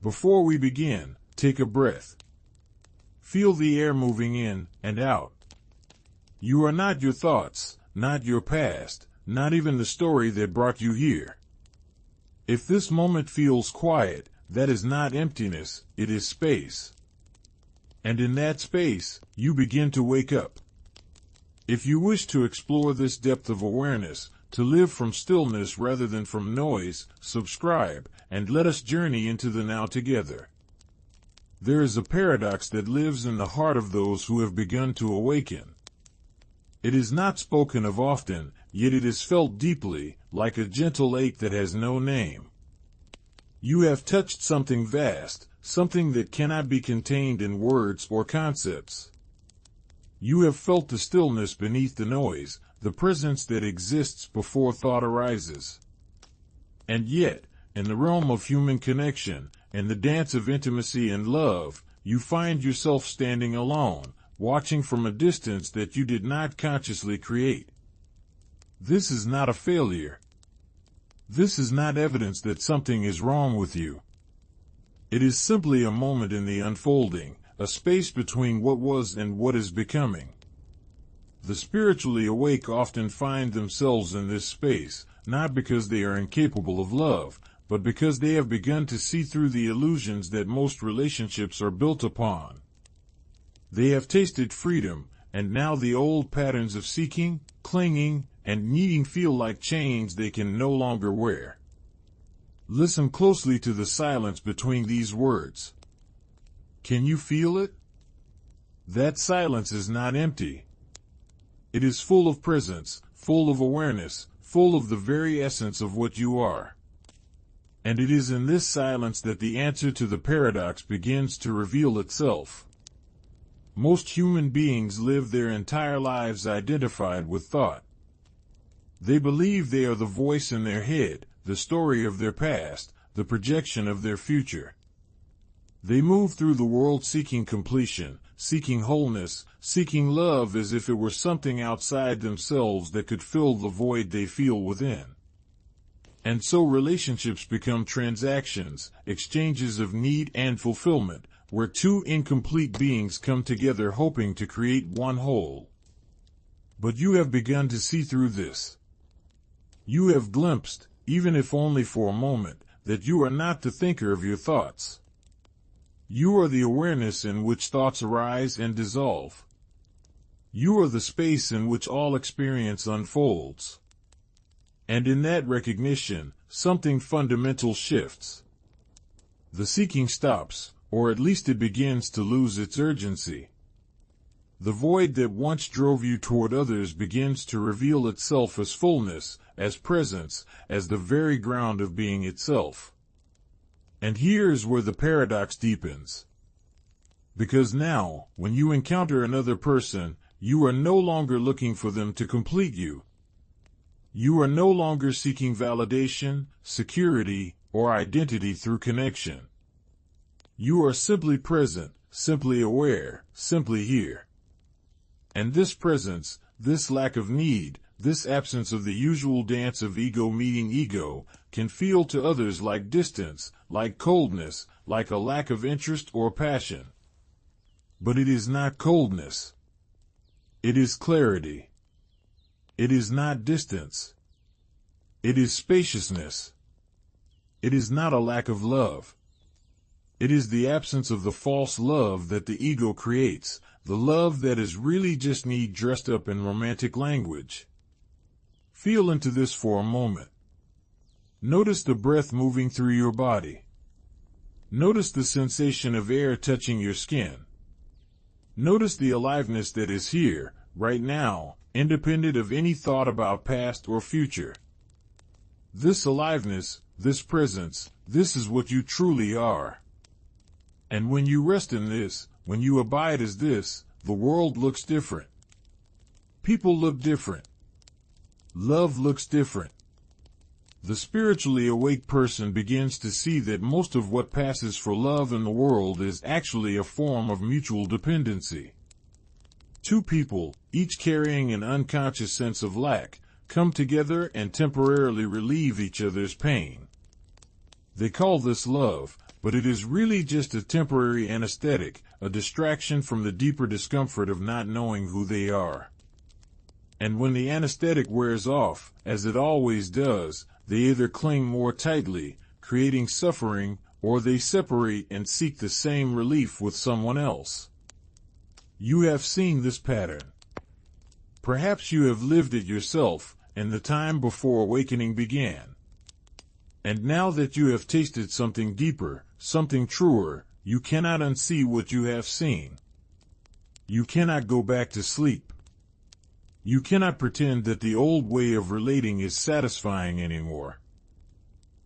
Before we begin, take a breath. Feel the air moving in and out. You are not your thoughts, not your past, not even the story that brought you here. If this moment feels quiet, that is not emptiness, it is space. And in that space, you begin to wake up. If you wish to explore this depth of awareness, to live from stillness rather than from noise, subscribe, and let us journey into the now together. There is a paradox that lives in the heart of those who have begun to awaken. It is not spoken of often, yet it is felt deeply, like a gentle ache that has no name. You have touched something vast, something that cannot be contained in words or concepts. You have felt the stillness beneath the noise, the presence that exists before thought arises. And yet, in the realm of human connection, in the dance of intimacy and love, you find yourself standing alone, watching from a distance that you did not consciously create. This is not a failure. This is not evidence that something is wrong with you. It is simply a moment in the unfolding, a space between what was and what is becoming. The spiritually awake often find themselves in this space, not because they are incapable of love, but because they have begun to see through the illusions that most relationships are built upon. They have tasted freedom, and now the old patterns of seeking, clinging, and needing feel like chains they can no longer wear. Listen closely to the silence between these words. Can you feel it? That silence is not empty. It is full of presence, full of awareness, full of the very essence of what you are. And it is in this silence that the answer to the paradox begins to reveal itself. Most human beings live their entire lives identified with thought. They believe they are the voice in their head, the story of their past, the projection of their future. They move through the world seeking completion, seeking wholeness, seeking love as if it were something outside themselves that could fill the void they feel within. And so relationships become transactions, exchanges of need and fulfillment, where two incomplete beings come together hoping to create one whole. But you have begun to see through this. You have glimpsed, even if only for a moment, that you are not the thinker of your thoughts. You are the awareness in which thoughts arise and dissolve. You are the space in which all experience unfolds. And in that recognition, something fundamental shifts. The seeking stops, or at least it begins to lose its urgency. The void that once drove you toward others begins to reveal itself as fullness, as presence, as the very ground of being itself. And here is where the paradox deepens. Because now, when you encounter another person, you are no longer looking for them to complete you. You are no longer seeking validation, security, or identity through connection. You are simply present, simply aware, simply here. And this presence, this lack of need, this absence of the usual dance of ego meeting ego, can feel to others like distance, like coldness, like a lack of interest or passion. But it is not coldness. It is clarity. It is not distance. It is spaciousness. It is not a lack of love. It is the absence of the false love that the ego creates, the love that is really just need dressed up in romantic language. Feel into this for a moment. Notice the breath moving through your body. Notice the sensation of air touching your skin. Notice the aliveness that is here, right now, independent of any thought about past or future. This aliveness, this presence, this is what you truly are. And when you rest in this, when you abide as this, the world looks different. People look different. Love looks different. The spiritually awake person begins to see that most of what passes for love in the world is actually a form of mutual dependency. Two people, each carrying an unconscious sense of lack, come together and temporarily relieve each other's pain. They call this love, but it is really just a temporary anesthetic, a distraction from the deeper discomfort of not knowing who they are. And when the anesthetic wears off, as it always does, they either cling more tightly, creating suffering, or they separate and seek the same relief with someone else. You have seen this pattern. Perhaps you have lived it yourself, in the time before awakening began. And now that you have tasted something deeper, something truer, you cannot unsee what you have seen. You cannot go back to sleep. You cannot pretend that the old way of relating is satisfying anymore.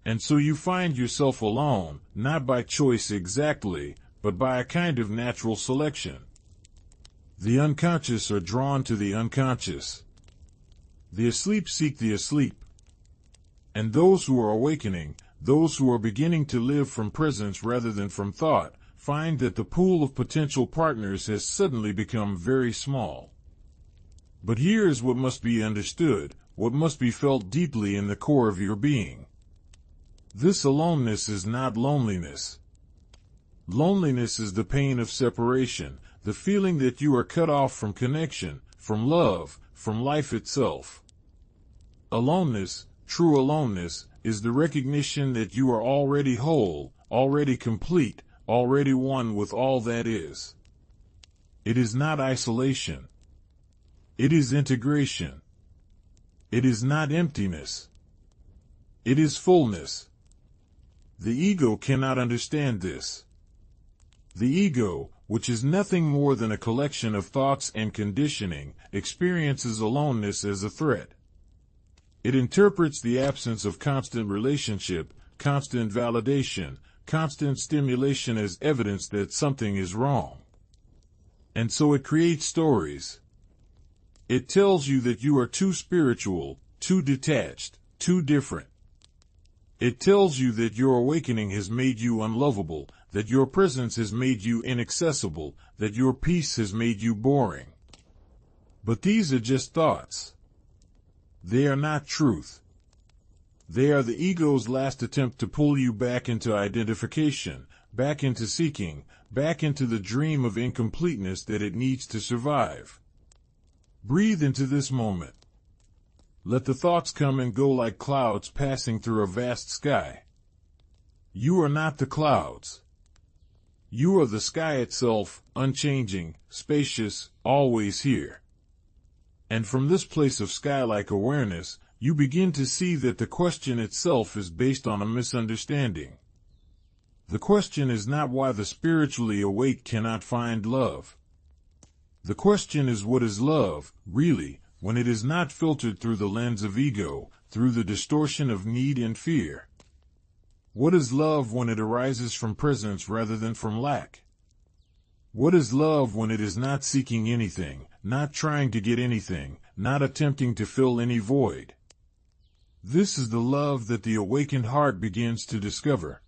And so you find yourself alone, not by choice exactly, but by a kind of natural selection. The unconscious are drawn to the unconscious. The asleep seek the asleep. And those who are awakening, those who are beginning to live from presence rather than from thought, find that the pool of potential partners has suddenly become very small. But here is what must be understood, what must be felt deeply in the core of your being. This aloneness is not loneliness. Loneliness is the pain of separation, the feeling that you are cut off from connection, from love, from life itself. Aloneness, true aloneness, is the recognition that you are already whole, already complete, already one with all that is. It is not isolation. It is integration. It is not emptiness. It is fullness. The ego cannot understand this. The ego, which is nothing more than a collection of thoughts and conditioning, experiences aloneness as a threat. It interprets the absence of constant relationship, constant validation, constant stimulation as evidence that something is wrong. And so it creates stories. It tells you that you are too spiritual, too detached, too different. It tells you that your awakening has made you unlovable, that your presence has made you inaccessible, that your peace has made you boring. But these are just thoughts. They are not truth. They are the ego's last attempt to pull you back into identification, back into seeking, back into the dream of incompleteness that it needs to survive. Breathe into this moment. Let the thoughts come and go like clouds passing through a vast sky. You are not the clouds. You are the sky itself, unchanging, spacious, always here. And from this place of sky-like awareness, you begin to see that the question itself is based on a misunderstanding. The question is not why the spiritually awake cannot find love. The question is, what is love, really, when it is not filtered through the lens of ego, through the distortion of need and fear? What is love when it arises from presence rather than from lack? What is love when it is not seeking anything, not trying to get anything, not attempting to fill any void? This is the love that the awakened heart begins to discover.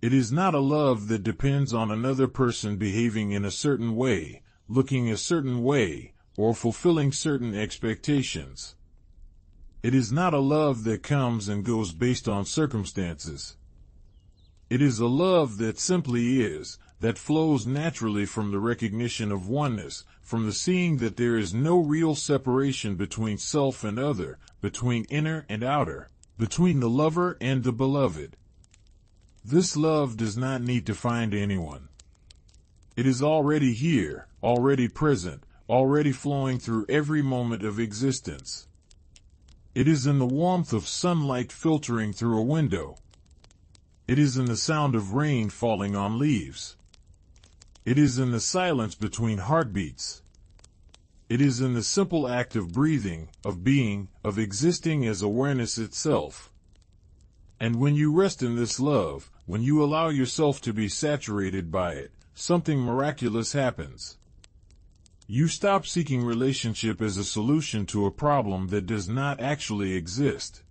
It is not a love that depends on another person behaving in a certain way, looking a certain way, or fulfilling certain expectations. It is not a love that comes and goes based on circumstances. It is a love that simply is, that flows naturally from the recognition of oneness, from the seeing that there is no real separation between self and other, between inner and outer, between the lover and the beloved. This love does not need to find anyone. It is already here, already present, already flowing through every moment of existence. It is in the warmth of sunlight filtering through a window. It is in the sound of rain falling on leaves. It is in the silence between heartbeats. It is in the simple act of breathing, of being, of existing as awareness itself. And when you rest in this love, when you allow yourself to be saturated by it, something miraculous happens. You stop seeking relationship as a solution to a problem that does not actually exist.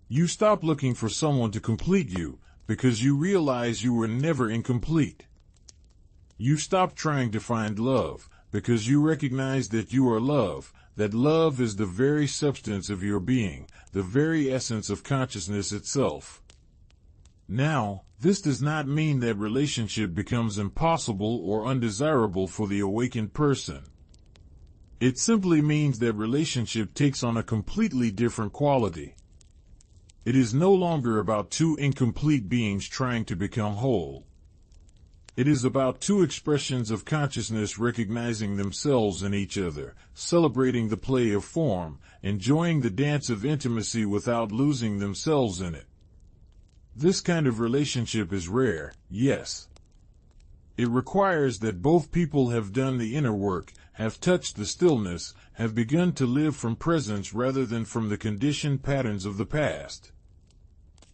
You stop looking for someone to complete you, because you realize you were never incomplete. You stop trying to find love, because you recognize that you are love, that love is the very substance of your being, the very essence of consciousness itself. Now, this does not mean that relationship becomes impossible or undesirable for the awakened person. It simply means that relationship takes on a completely different quality. It is no longer about two incomplete beings trying to become whole. It is about two expressions of consciousness recognizing themselves in each other, celebrating the play of form, enjoying the dance of intimacy without losing themselves in it. This kind of relationship is rare, yes. It requires that both people have done the inner work, have touched the stillness, have begun to live from presence rather than from the conditioned patterns of the past.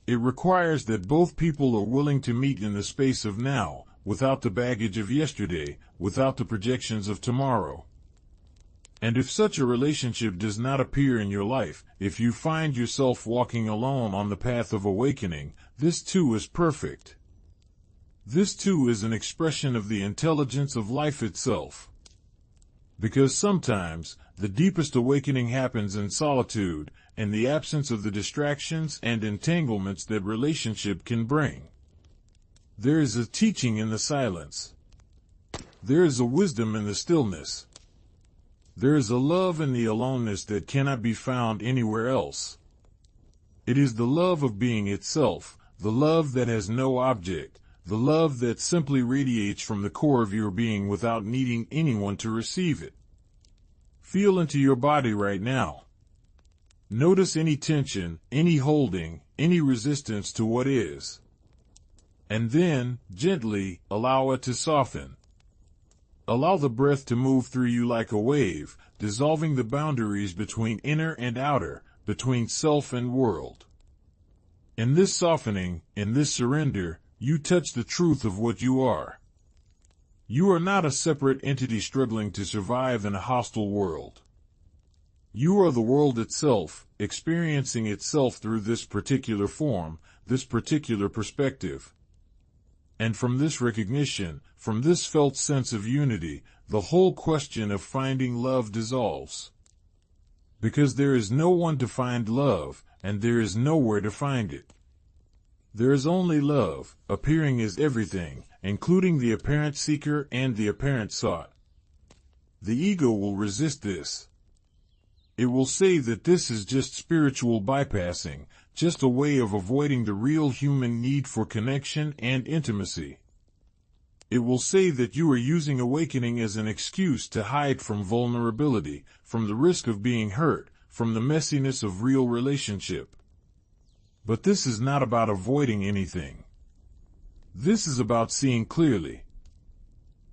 It requires that both people are willing to meet in the space of now, without the baggage of yesterday, without the projections of tomorrow. And if such a relationship does not appear in your life, if you find yourself walking alone on the path of awakening, this too is perfect. This too is an expression of the intelligence of life itself. Because sometimes, the deepest awakening happens in solitude, and the absence of the distractions and entanglements that relationship can bring. There is a teaching in the silence. There is a wisdom in the stillness. There is a love in the aloneness that cannot be found anywhere else. It is the love of being itself, the love that has no object, the love that simply radiates from the core of your being without needing anyone to receive it. Feel into your body right now. Notice any tension, any holding, any resistance to what is. And then, gently, allow it to soften. Allow the breath to move through you like a wave, dissolving the boundaries between inner and outer, between self and world. In this softening, in this surrender, you touch the truth of what you are. You are not a separate entity struggling to survive in a hostile world. You are the world itself, experiencing itself through this particular form, this particular perspective. And from this recognition, from this felt sense of unity, the whole question of finding love dissolves. Because there is no one to find love, and there is nowhere to find it. There is only love, appearing as everything, including the apparent seeker and the apparent sought. The ego will resist this. It will say that this is just spiritual bypassing, just a way of avoiding the real human need for connection and intimacy. It will say that you are using awakening as an excuse to hide from vulnerability, from the risk of being hurt, from the messiness of real relationship. But this is not about avoiding anything. This is about seeing clearly.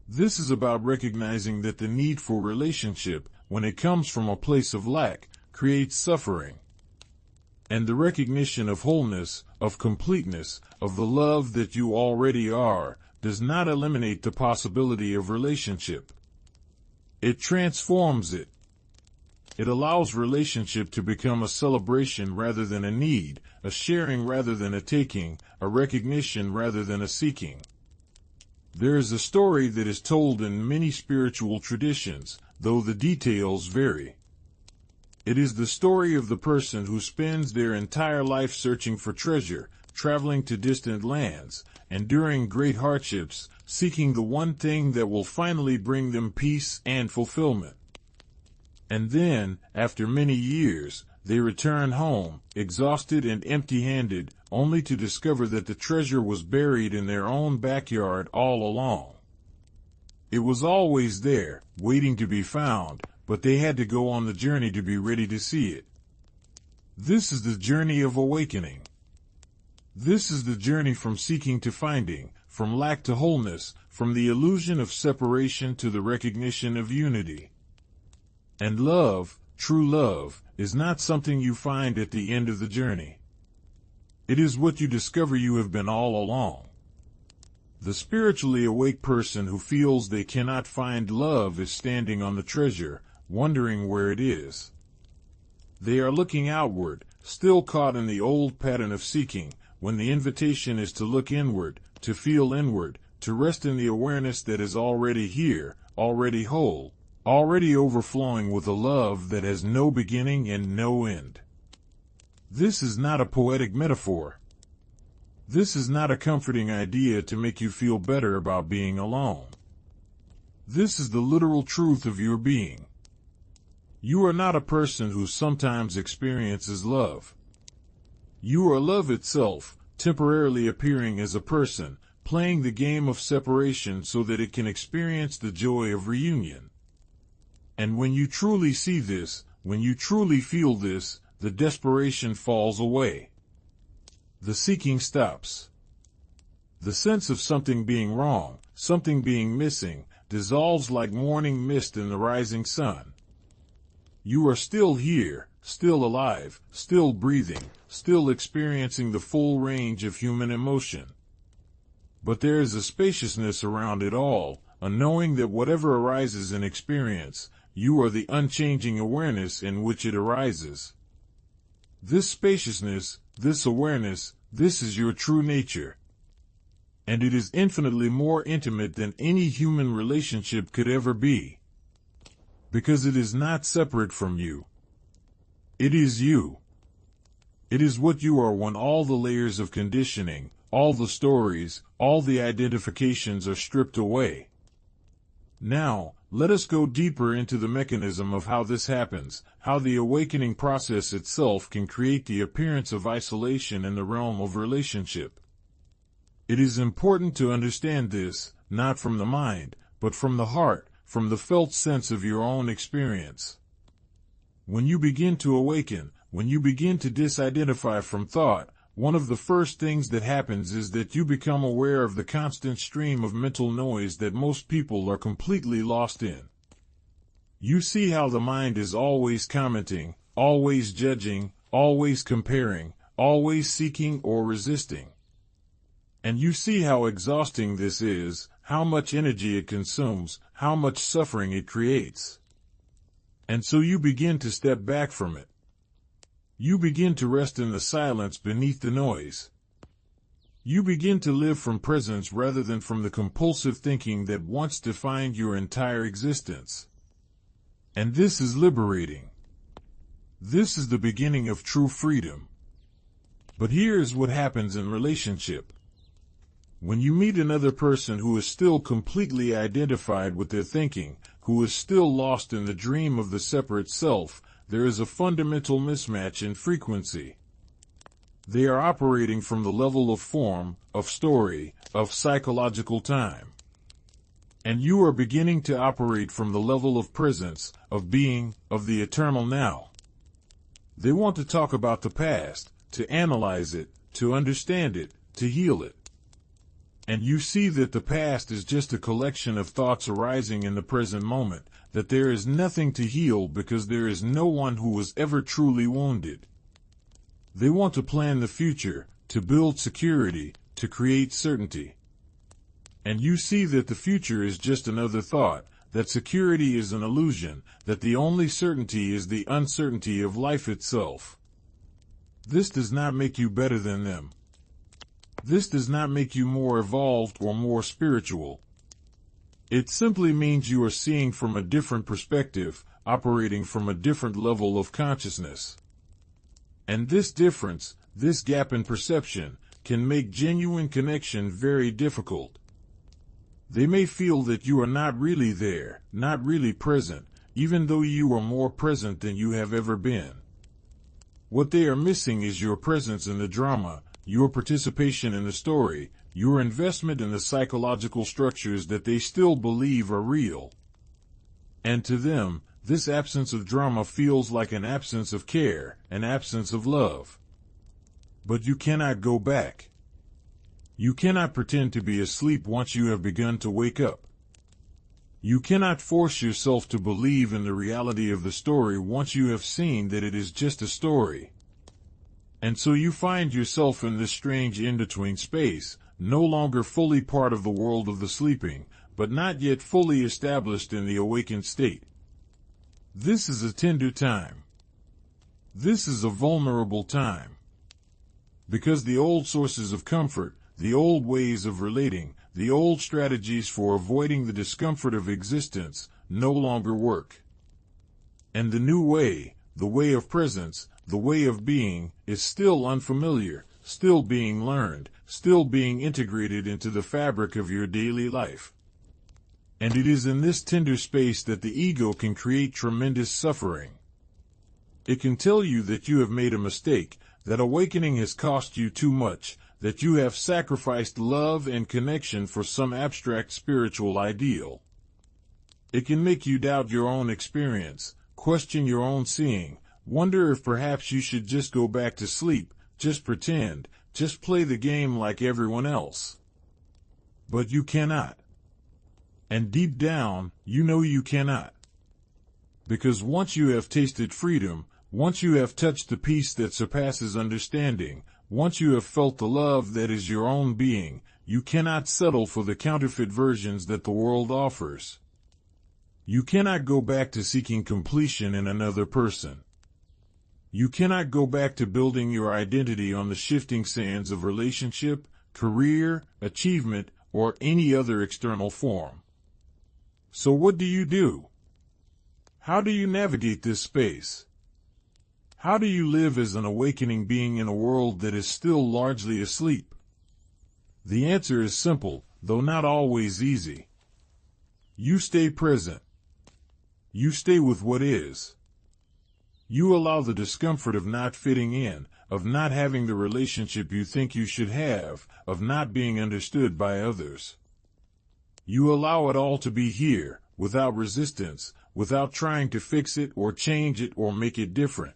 This is about recognizing that the need for relationship, when it comes from a place of lack, creates suffering. And the recognition of wholeness, of completeness, of the love that you already are, does not eliminate the possibility of relationship. It transforms it. It allows relationship to become a celebration rather than a need, a sharing rather than a taking, a recognition rather than a seeking. There is a story that is told in many spiritual traditions, though the details vary. It is the story of the person who spends their entire life searching for treasure, traveling to distant lands, enduring great hardships, seeking the one thing that will finally bring them peace and fulfillment. And then, after many years, they return home, exhausted and empty-handed, only to discover that the treasure was buried in their own backyard all along. It was always there, waiting to be found, but they had to go on the journey to be ready to see it. This is the journey of awakening. This is the journey from seeking to finding, from lack to wholeness, from the illusion of separation to the recognition of unity. And love, true love, is not something you find at the end of the journey. It is what you discover you have been all along. The spiritually awake person who feels they cannot find love is standing on the treasure, wondering where it is. They are looking outward, still caught in the old pattern of seeking, when the invitation is to look inward, to feel inward, to rest in the awareness that is already here, already whole, already overflowing with a love that has no beginning and no end. This is not a poetic metaphor. This is not a comforting idea to make you feel better about being alone. This is the literal truth of your being. You are not a person who sometimes experiences love. You are love itself, temporarily appearing as a person, playing the game of separation so that it can experience the joy of reunion. And when you truly see this, when you truly feel this, the desperation falls away. The seeking stops. The sense of something being wrong, something being missing, dissolves like morning mist in the rising sun. You are still here, still alive, still breathing, still experiencing the full range of human emotion. But there is a spaciousness around it all, a knowing that whatever arises in experience, you are the unchanging awareness in which it arises. This spaciousness, this awareness, this is your true nature. And it is infinitely more intimate than any human relationship could ever be. Because it is not separate from you. It is you. It is what you are when all the layers of conditioning, all the stories, all the identifications are stripped away. Now, let us go deeper into the mechanism of how this happens, how the awakening process itself can create the appearance of isolation in the realm of relationship. It is important to understand this, not from the mind, but from the heart, from the felt sense of your own experience. When you begin to awaken, when you begin to disidentify from thought, one of the first things that happens is that you become aware of the constant stream of mental noise that most people are completely lost in. You see how the mind is always commenting, always judging, always comparing, always seeking or resisting. And you see how exhausting this is, how much energy it consumes, how much suffering it creates. And so you begin to step back from it. You begin to rest in the silence beneath the noise. You begin to live from presence rather than from the compulsive thinking that once defined your entire existence. And this is liberating. This is the beginning of true freedom. But here is what happens in relationship. When you meet another person who is still completely identified with their thinking, who is still lost in the dream of the separate self, there is a fundamental mismatch in frequency. They are operating from the level of form, of story, of psychological time. And you are beginning to operate from the level of presence, of being, of the eternal now. They want to talk about the past, to analyze it, to understand it, to heal it. And you see that the past is just a collection of thoughts arising in the present moment, that there is nothing to heal because there is no one who was ever truly wounded. They want to plan the future, to build security, to create certainty. And you see that the future is just another thought, that security is an illusion, that the only certainty is the uncertainty of life itself. This does not make you better than them. This does not make you more evolved or more spiritual. It simply means you are seeing from a different perspective, operating from a different level of consciousness. And this difference, this gap in perception, can make genuine connection very difficult. They may feel that you are not really there, not really present, even though you are more present than you have ever been. What they are missing is your presence in the drama, your participation in the story, your investment in the psychological structures that they still believe are real. And to them, this absence of drama feels like an absence of care, an absence of love. But you cannot go back. You cannot pretend to be asleep once you have begun to wake up. You cannot force yourself to believe in the reality of the story once you have seen that it is just a story. And so you find yourself in this strange in-between space, no longer fully part of the world of the sleeping, but not yet fully established in the awakened state. This is a tender time. This is a vulnerable time. Because the old sources of comfort, the old ways of relating, the old strategies for avoiding the discomfort of existence, no longer work. And the new way, the way of presence, the way of being, is still unfamiliar, still being learned, still being integrated into the fabric of your daily life. And it is in this tender space that the ego can create tremendous suffering. It can tell you that you have made a mistake, that awakening has cost you too much, that you have sacrificed love and connection for some abstract spiritual ideal. It can make you doubt your own experience, question your own seeing, wonder if perhaps you should just go back to sleep, just pretend, just play the game like everyone else. But you cannot. And deep down, you know you cannot. Because once you have tasted freedom, once you have touched the peace that surpasses understanding, once you have felt the love that is your own being, you cannot settle for the counterfeit versions that the world offers. You cannot go back to seeking completion in another person. You cannot go back to building your identity on the shifting sands of relationship, career, achievement, or any other external form. So what do you do? How do you navigate this space? How do you live as an awakening being in a world that is still largely asleep? The answer is simple, though not always easy. You stay present. You stay with what is. You allow the discomfort of not fitting in, of not having the relationship you think you should have, of not being understood by others. You allow it all to be here, without resistance, without trying to fix it or change it or make it different.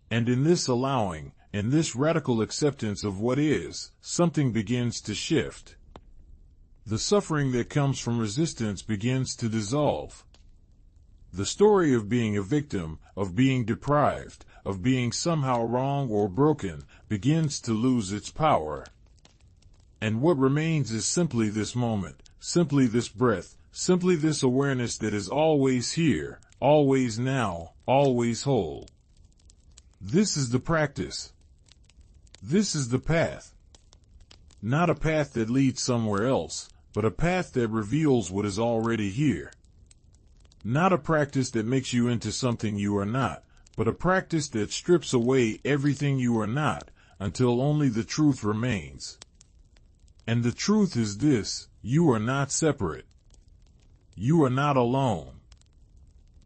And in this allowing, in this radical acceptance of what is, something begins to shift. The suffering that comes from resistance begins to dissolve. The story of being a victim, of being deprived, of being somehow wrong or broken, begins to lose its power. And what remains is simply this moment, simply this breath, simply this awareness that is always here, always now, always whole. This is the practice. This is the path. Not a path that leads somewhere else, but a path that reveals what is already here. Not a practice that makes you into something you are not, but a practice that strips away everything you are not, until only the truth remains. And the truth is this: you are not separate. You are not alone.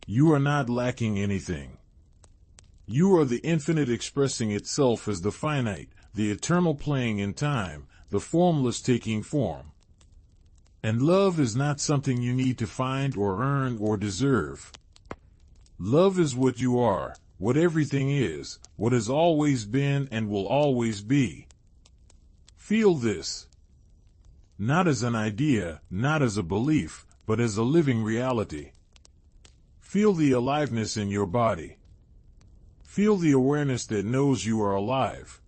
You are not lacking anything. You are the infinite expressing itself as the finite, the eternal playing in time, the formless taking form. And love is not something you need to find or earn or deserve. Love is what you are, what everything is, what has always been and will always be. Feel this. Not as an idea, not as a belief, but as a living reality. Feel the aliveness in your body. Feel the awareness that knows you are alive.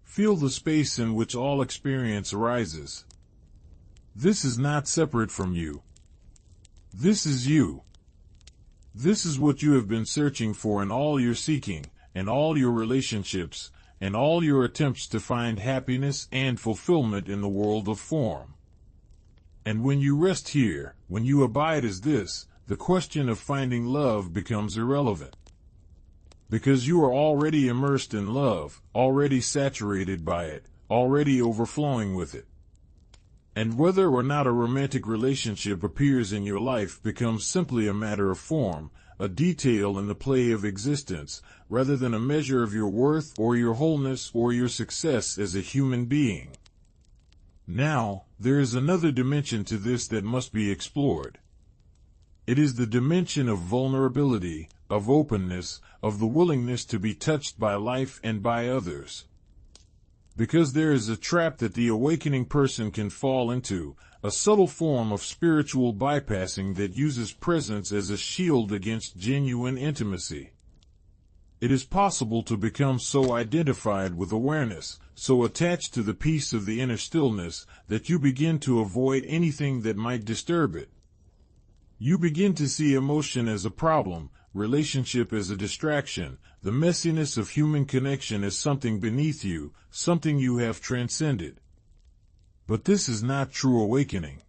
Feel the space in which all experience arises. This is not separate from you. This is you. This is what you have been searching for in all your seeking, and all your relationships, and all your attempts to find happiness and fulfillment in the world of form. And when you rest here, when you abide as this, the question of finding love becomes irrelevant. Because you are already immersed in love, already saturated by it, already overflowing with it. And whether or not a romantic relationship appears in your life becomes simply a matter of form, a detail in the play of existence, rather than a measure of your worth or your wholeness or your success as a human being. Now, there is another dimension to this that must be explored. It is the dimension of vulnerability, of openness, of the willingness to be touched by life and by others. Because there is a trap that the awakening person can fall into, a subtle form of spiritual bypassing that uses presence as a shield against genuine intimacy. It is possible to become so identified with awareness, so attached to the peace of the inner stillness, that you begin to avoid anything that might disturb it. You begin to see emotion as a problem, relationship as a distraction, the messiness of human connection as something beneath you, something you have transcended. But this is not true awakening.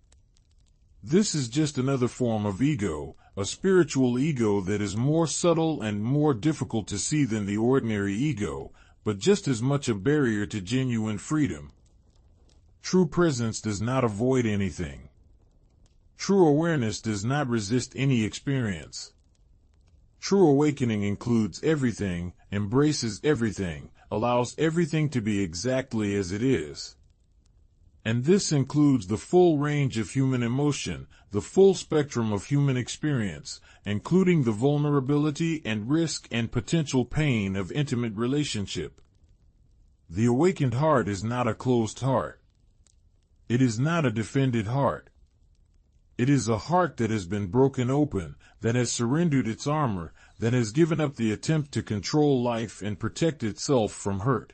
This is just another form of ego, a spiritual ego that is more subtle and more difficult to see than the ordinary ego, but just as much a barrier to genuine freedom. True presence does not avoid anything. True awareness does not resist any experience. True awakening includes everything, embraces everything, allows everything to be exactly as it is. And this includes the full range of human emotion, the full spectrum of human experience, including the vulnerability and risk and potential pain of intimate relationship. The awakened heart is not a closed heart. It is not a defended heart. It is a heart that has been broken open, that has surrendered its armor, that has given up the attempt to control life and protect itself from hurt.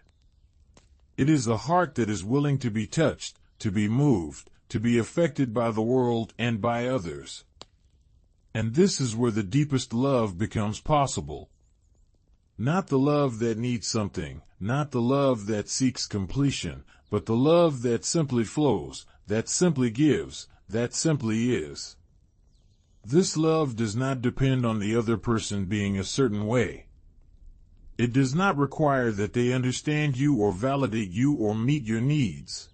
It is a heart that is willing to be touched, to be moved, to be affected by the world and by others. And this is where the deepest love becomes possible. Not the love that needs something, not the love that seeks completion, but the love that simply flows, that simply gives, that simply is. This love does not depend on the other person being a certain way. It does not require that they understand you or validate you or meet your needs.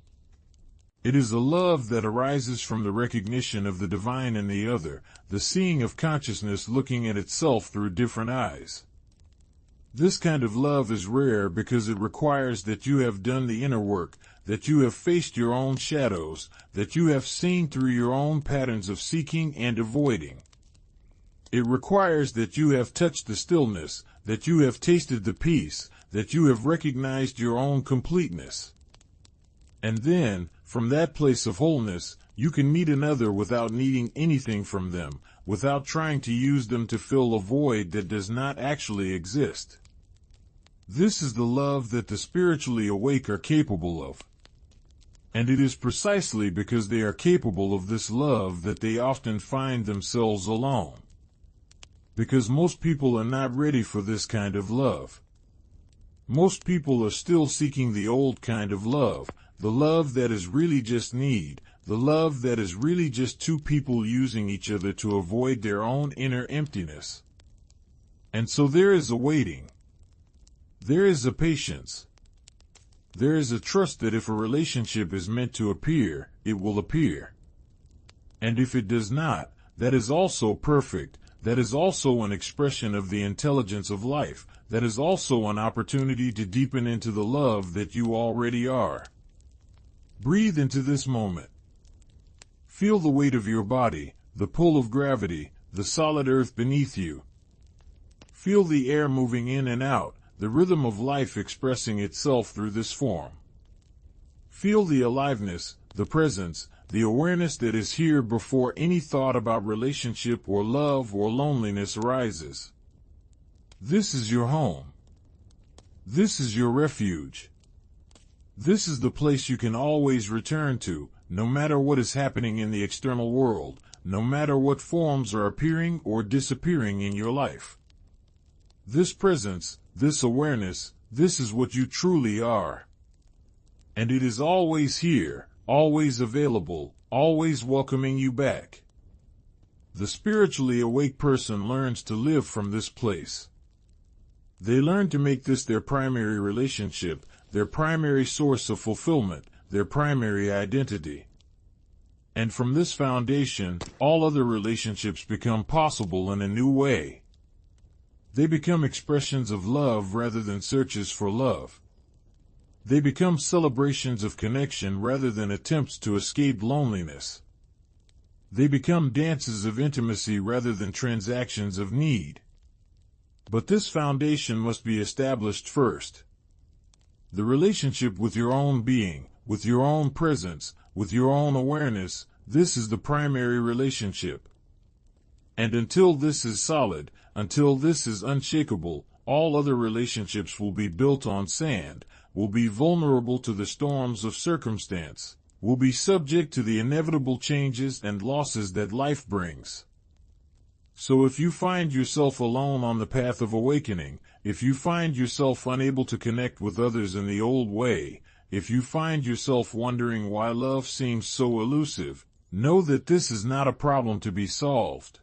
It is a love that arises from the recognition of the divine in the other, the seeing of consciousness looking at itself through different eyes. This kind of love is rare because it requires that you have done the inner work, that you have faced your own shadows, that you have seen through your own patterns of seeking and avoiding. It requires that you have touched the stillness, that you have tasted the peace, that you have recognized your own completeness. And then, from that place of wholeness, you can meet another without needing anything from them, without trying to use them to fill a void that does not actually exist. This is the love that the spiritually awake are capable of. And it is precisely because they are capable of this love that they often find themselves alone. Because most people are not ready for this kind of love. Most people are still seeking the old kind of love, the love that is really just need, the love that is really just two people using each other to avoid their own inner emptiness. And so there is a waiting. There is a patience. There is a trust that if a relationship is meant to appear, it will appear. And if it does not, that is also perfect, that is also an expression of the intelligence of life, that is also an opportunity to deepen into the love that you already are. Breathe into this moment. Feel the weight of your body, the pull of gravity, the solid earth beneath you. Feel the air moving in and out, the rhythm of life expressing itself through this form. Feel the aliveness, the presence, the awareness that is here before any thought about relationship or love or loneliness arises. This is your home. This is your refuge. This is the place you can always return to, no matter what is happening in the external world, no matter what forms are appearing or disappearing in your life. This presence, this awareness, this is what you truly are. And it is always here, always available, always welcoming you back. The spiritually awake person learns to live from this place. They learn to make this their primary relationship, their primary source of fulfillment, their primary identity. And from this foundation, all other relationships become possible in a new way. They become expressions of love rather than searches for love. They become celebrations of connection rather than attempts to escape loneliness. They become dances of intimacy rather than transactions of need. But this foundation must be established first. The relationship with your own being, with your own presence, with your own awareness, this is the primary relationship. And until this is solid, until this is unshakable, all other relationships will be built on sand, will be vulnerable to the storms of circumstance, will be subject to the inevitable changes and losses that life brings. So if you find yourself alone on the path of awakening, if you find yourself unable to connect with others in the old way, if you find yourself wondering why love seems so elusive, know that this is not a problem to be solved.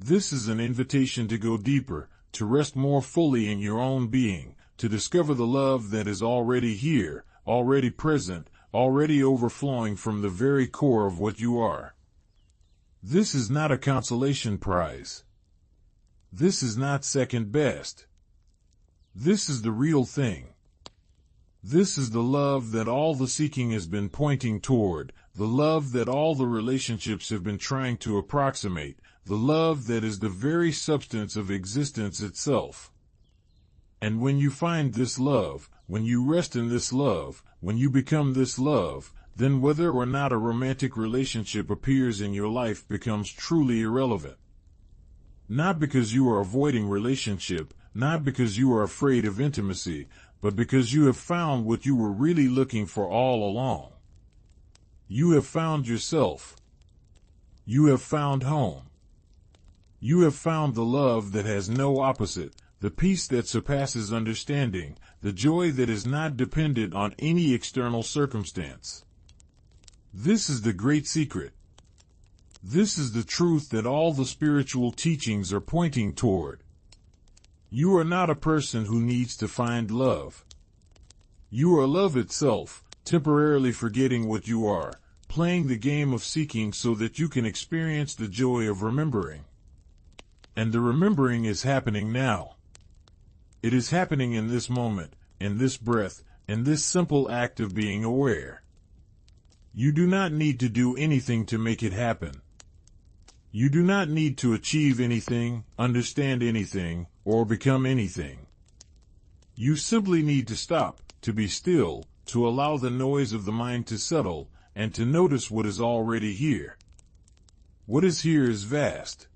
This is an invitation to go deeper, to rest more fully in your own being, to discover the love that is already here, already present, already overflowing from the very core of what you are. This is not a consolation prize. This is not second best. This is the real thing. This is the love that all the seeking has been pointing toward, the love that all the relationships have been trying to approximate, the love that is the very substance of existence itself. And when you find this love, when you rest in this love, when you become this love, then whether or not a romantic relationship appears in your life becomes truly irrelevant. Not because you are avoiding relationship, not because you are afraid of intimacy, but because you have found what you were really looking for all along. You have found yourself. You have found home. You have found the love that has no opposite, the peace that surpasses understanding, the joy that is not dependent on any external circumstance. This is the great secret. This is the truth that all the spiritual teachings are pointing toward. You are not a person who needs to find love. You are love itself, temporarily forgetting what you are, playing the game of seeking so that you can experience the joy of remembering. And the remembering is happening now. It is happening in this moment, in this breath, in this simple act of being aware. You do not need to do anything to make it happen. You do not need to achieve anything, understand anything, or become anything. You simply need to stop, to be still, to allow the noise of the mind to settle, and to notice what is already here. What is here is vast.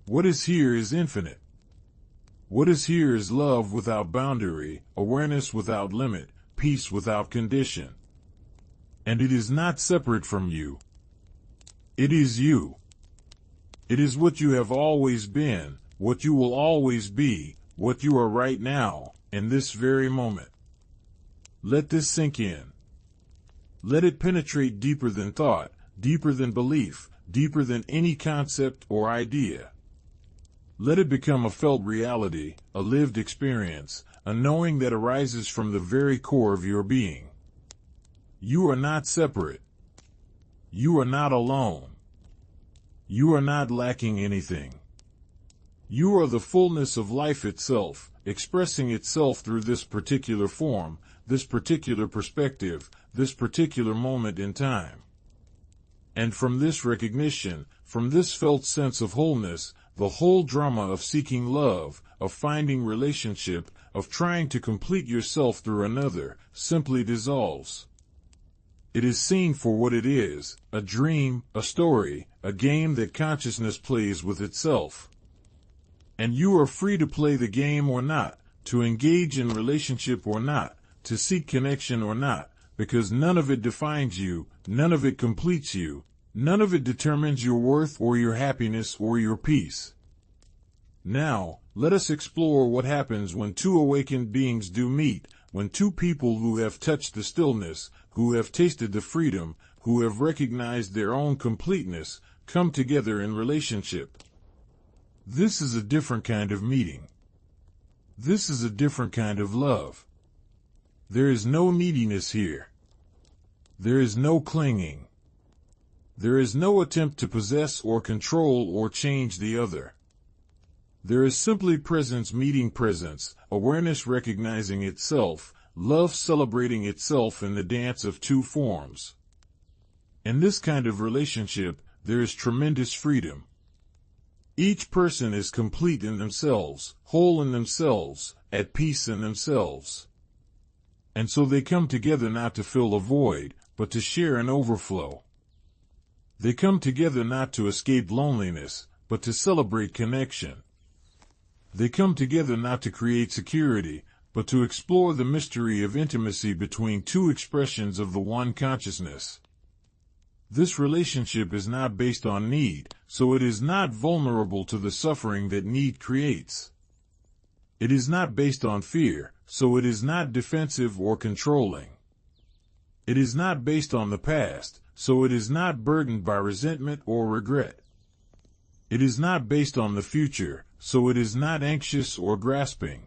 What is here is infinite. What is here is love without boundary, awareness without limit, peace without condition. And it is not separate from you. It is you. It is what you have always been, what you will always be, what you are right now, in this very moment. Let this sink in. Let it penetrate deeper than thought, deeper than belief, deeper than any concept or idea. Let it become a felt reality, a lived experience, a knowing that arises from the very core of your being. You are not separate. You are not alone. You are not lacking anything. You are the fullness of life itself, expressing itself through this particular form, this particular perspective, this particular moment in time. And from this recognition, from this felt sense of wholeness, the whole drama of seeking love, of finding relationship, of trying to complete yourself through another, simply dissolves. It is seen for what it is, a dream, a story, a game that consciousness plays with itself. And you are free to play the game or not, to engage in relationship or not, to seek connection or not, because none of it defines you, none of it completes you, none of it determines your worth or your happiness or your peace. Now, let us explore what happens when two awakened beings do meet, when two people who have touched the stillness, who have tasted the freedom, who have recognized their own completeness, come together in relationship. This is a different kind of meeting. This is a different kind of love. There is no neediness here. There is no clinging. There is no attempt to possess or control or change the other. There is simply presence meeting presence, awareness recognizing itself, love celebrating itself in the dance of two forms. In this kind of relationship, there is tremendous freedom. Each person is complete in themselves, whole in themselves, at peace in themselves. And so they come together not to fill a void, but to share an overflow. They come together not to escape loneliness, but to celebrate connection. They come together not to create security, but to explore the mystery of intimacy between two expressions of the one consciousness. This relationship is not based on need, so it is not vulnerable to the suffering that need creates. It is not based on fear, so it is not defensive or controlling. It is not based on the past, so it is not burdened by resentment or regret. It is not based on the future, so it is not anxious or grasping.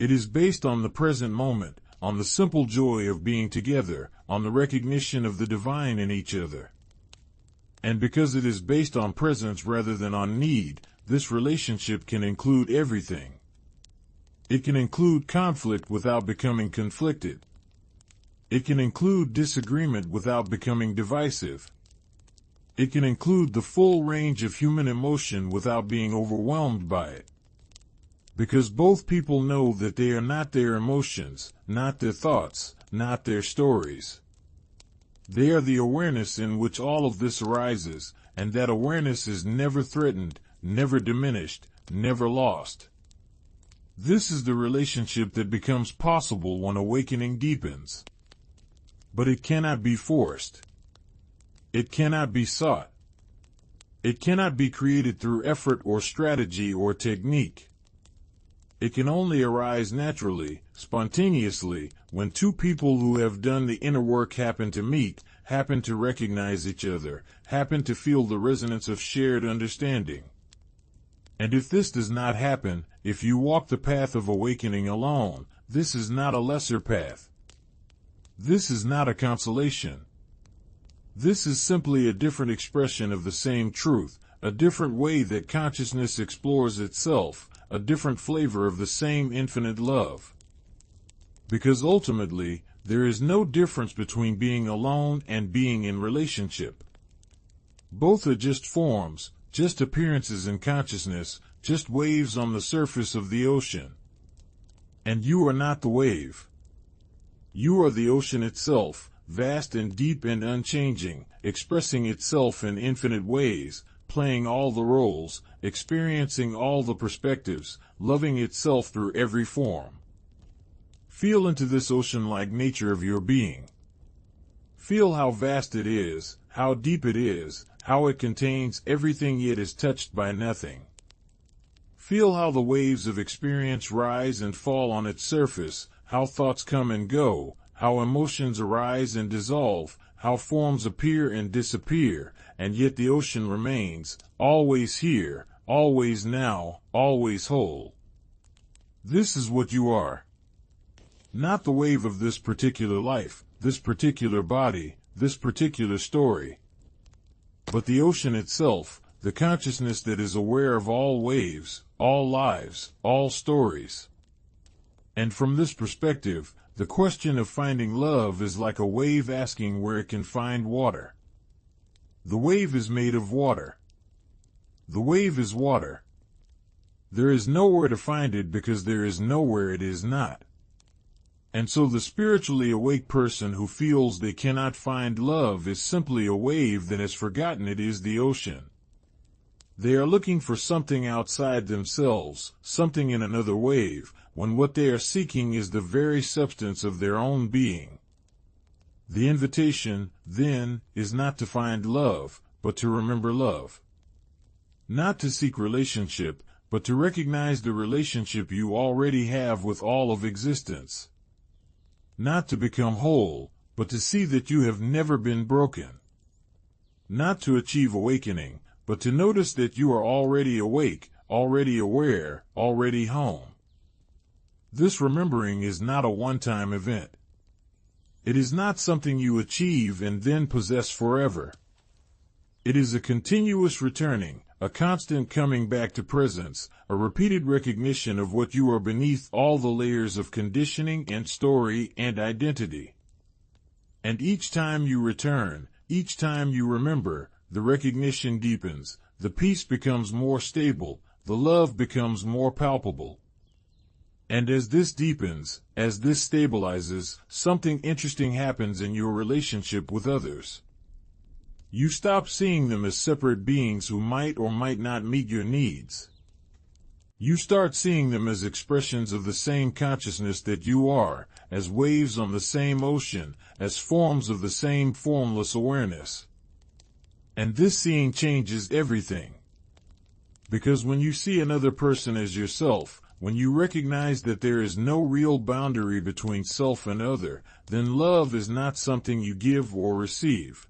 It is based on the present moment, on the simple joy of being together, on the recognition of the divine in each other. And because it is based on presence rather than on need, this relationship can include everything. It can include conflict without becoming conflicted. It can include disagreement without becoming divisive. It can include the full range of human emotion without being overwhelmed by it. Because both people know that they are not their emotions, not their thoughts, not their stories. They are the awareness in which all of this arises, and that awareness is never threatened, never diminished, never lost. This is the relationship that becomes possible when awakening deepens. But it cannot be forced. It cannot be sought. It cannot be created through effort or strategy or technique. It can only arise naturally, spontaneously, when two people who have done the inner work happen to meet, happen to recognize each other, happen to feel the resonance of shared understanding. And if this does not happen, if you walk the path of awakening alone, this is not a lesser path. This is not a consolation. This is simply a different expression of the same truth, a different way that consciousness explores itself, a different flavor of the same infinite love. Because ultimately, there is no difference between being alone and being in relationship. Both are just forms, just appearances in consciousness, just waves on the surface of the ocean. And you are not the wave. You are the ocean itself, vast and deep and unchanging, expressing itself in infinite ways, playing all the roles, experiencing all the perspectives, loving itself through every form. Feel into this ocean-like nature of your being. Feel how vast it is, how deep it is, how it contains everything yet is touched by nothing. Feel how the waves of experience rise and fall on its surface, how thoughts come and go, how emotions arise and dissolve, how forms appear and disappear, and yet the ocean remains, always here, always now, always whole. This is what you are. Not the wave of this particular life, this particular body, this particular story, but the ocean itself, the consciousness that is aware of all waves, all lives, all stories. And from this perspective, the question of finding love is like a wave asking where it can find water. The wave is made of water. The wave is water. There is nowhere to find it because there is nowhere it is not. And so the spiritually awake person who feels they cannot find love is simply a wave that has forgotten it is the ocean. They are looking for something outside themselves, something in another wave, when what they are seeking is the very substance of their own being. The invitation, then, is not to find love, but to remember love. Not to seek relationship, but to recognize the relationship you already have with all of existence. Not to become whole, but to see that you have never been broken. Not to achieve awakening, but to notice that you are already awake, already aware, already home. This remembering is not a one-time event. It is not something you achieve and then possess forever. It is a continuous returning, a constant coming back to presence, a repeated recognition of what you are beneath all the layers of conditioning and story and identity. And each time you return, each time you remember, the recognition deepens, the peace becomes more stable, the love becomes more palpable. And as this deepens, as this stabilizes, something interesting happens in your relationship with others. You stop seeing them as separate beings who might or might not meet your needs. You start seeing them as expressions of the same consciousness that you are, as waves on the same ocean, as forms of the same formless awareness. And this seeing changes everything. Because when you see another person as yourself, when you recognize that there is no real boundary between self and other, then love is not something you give or receive.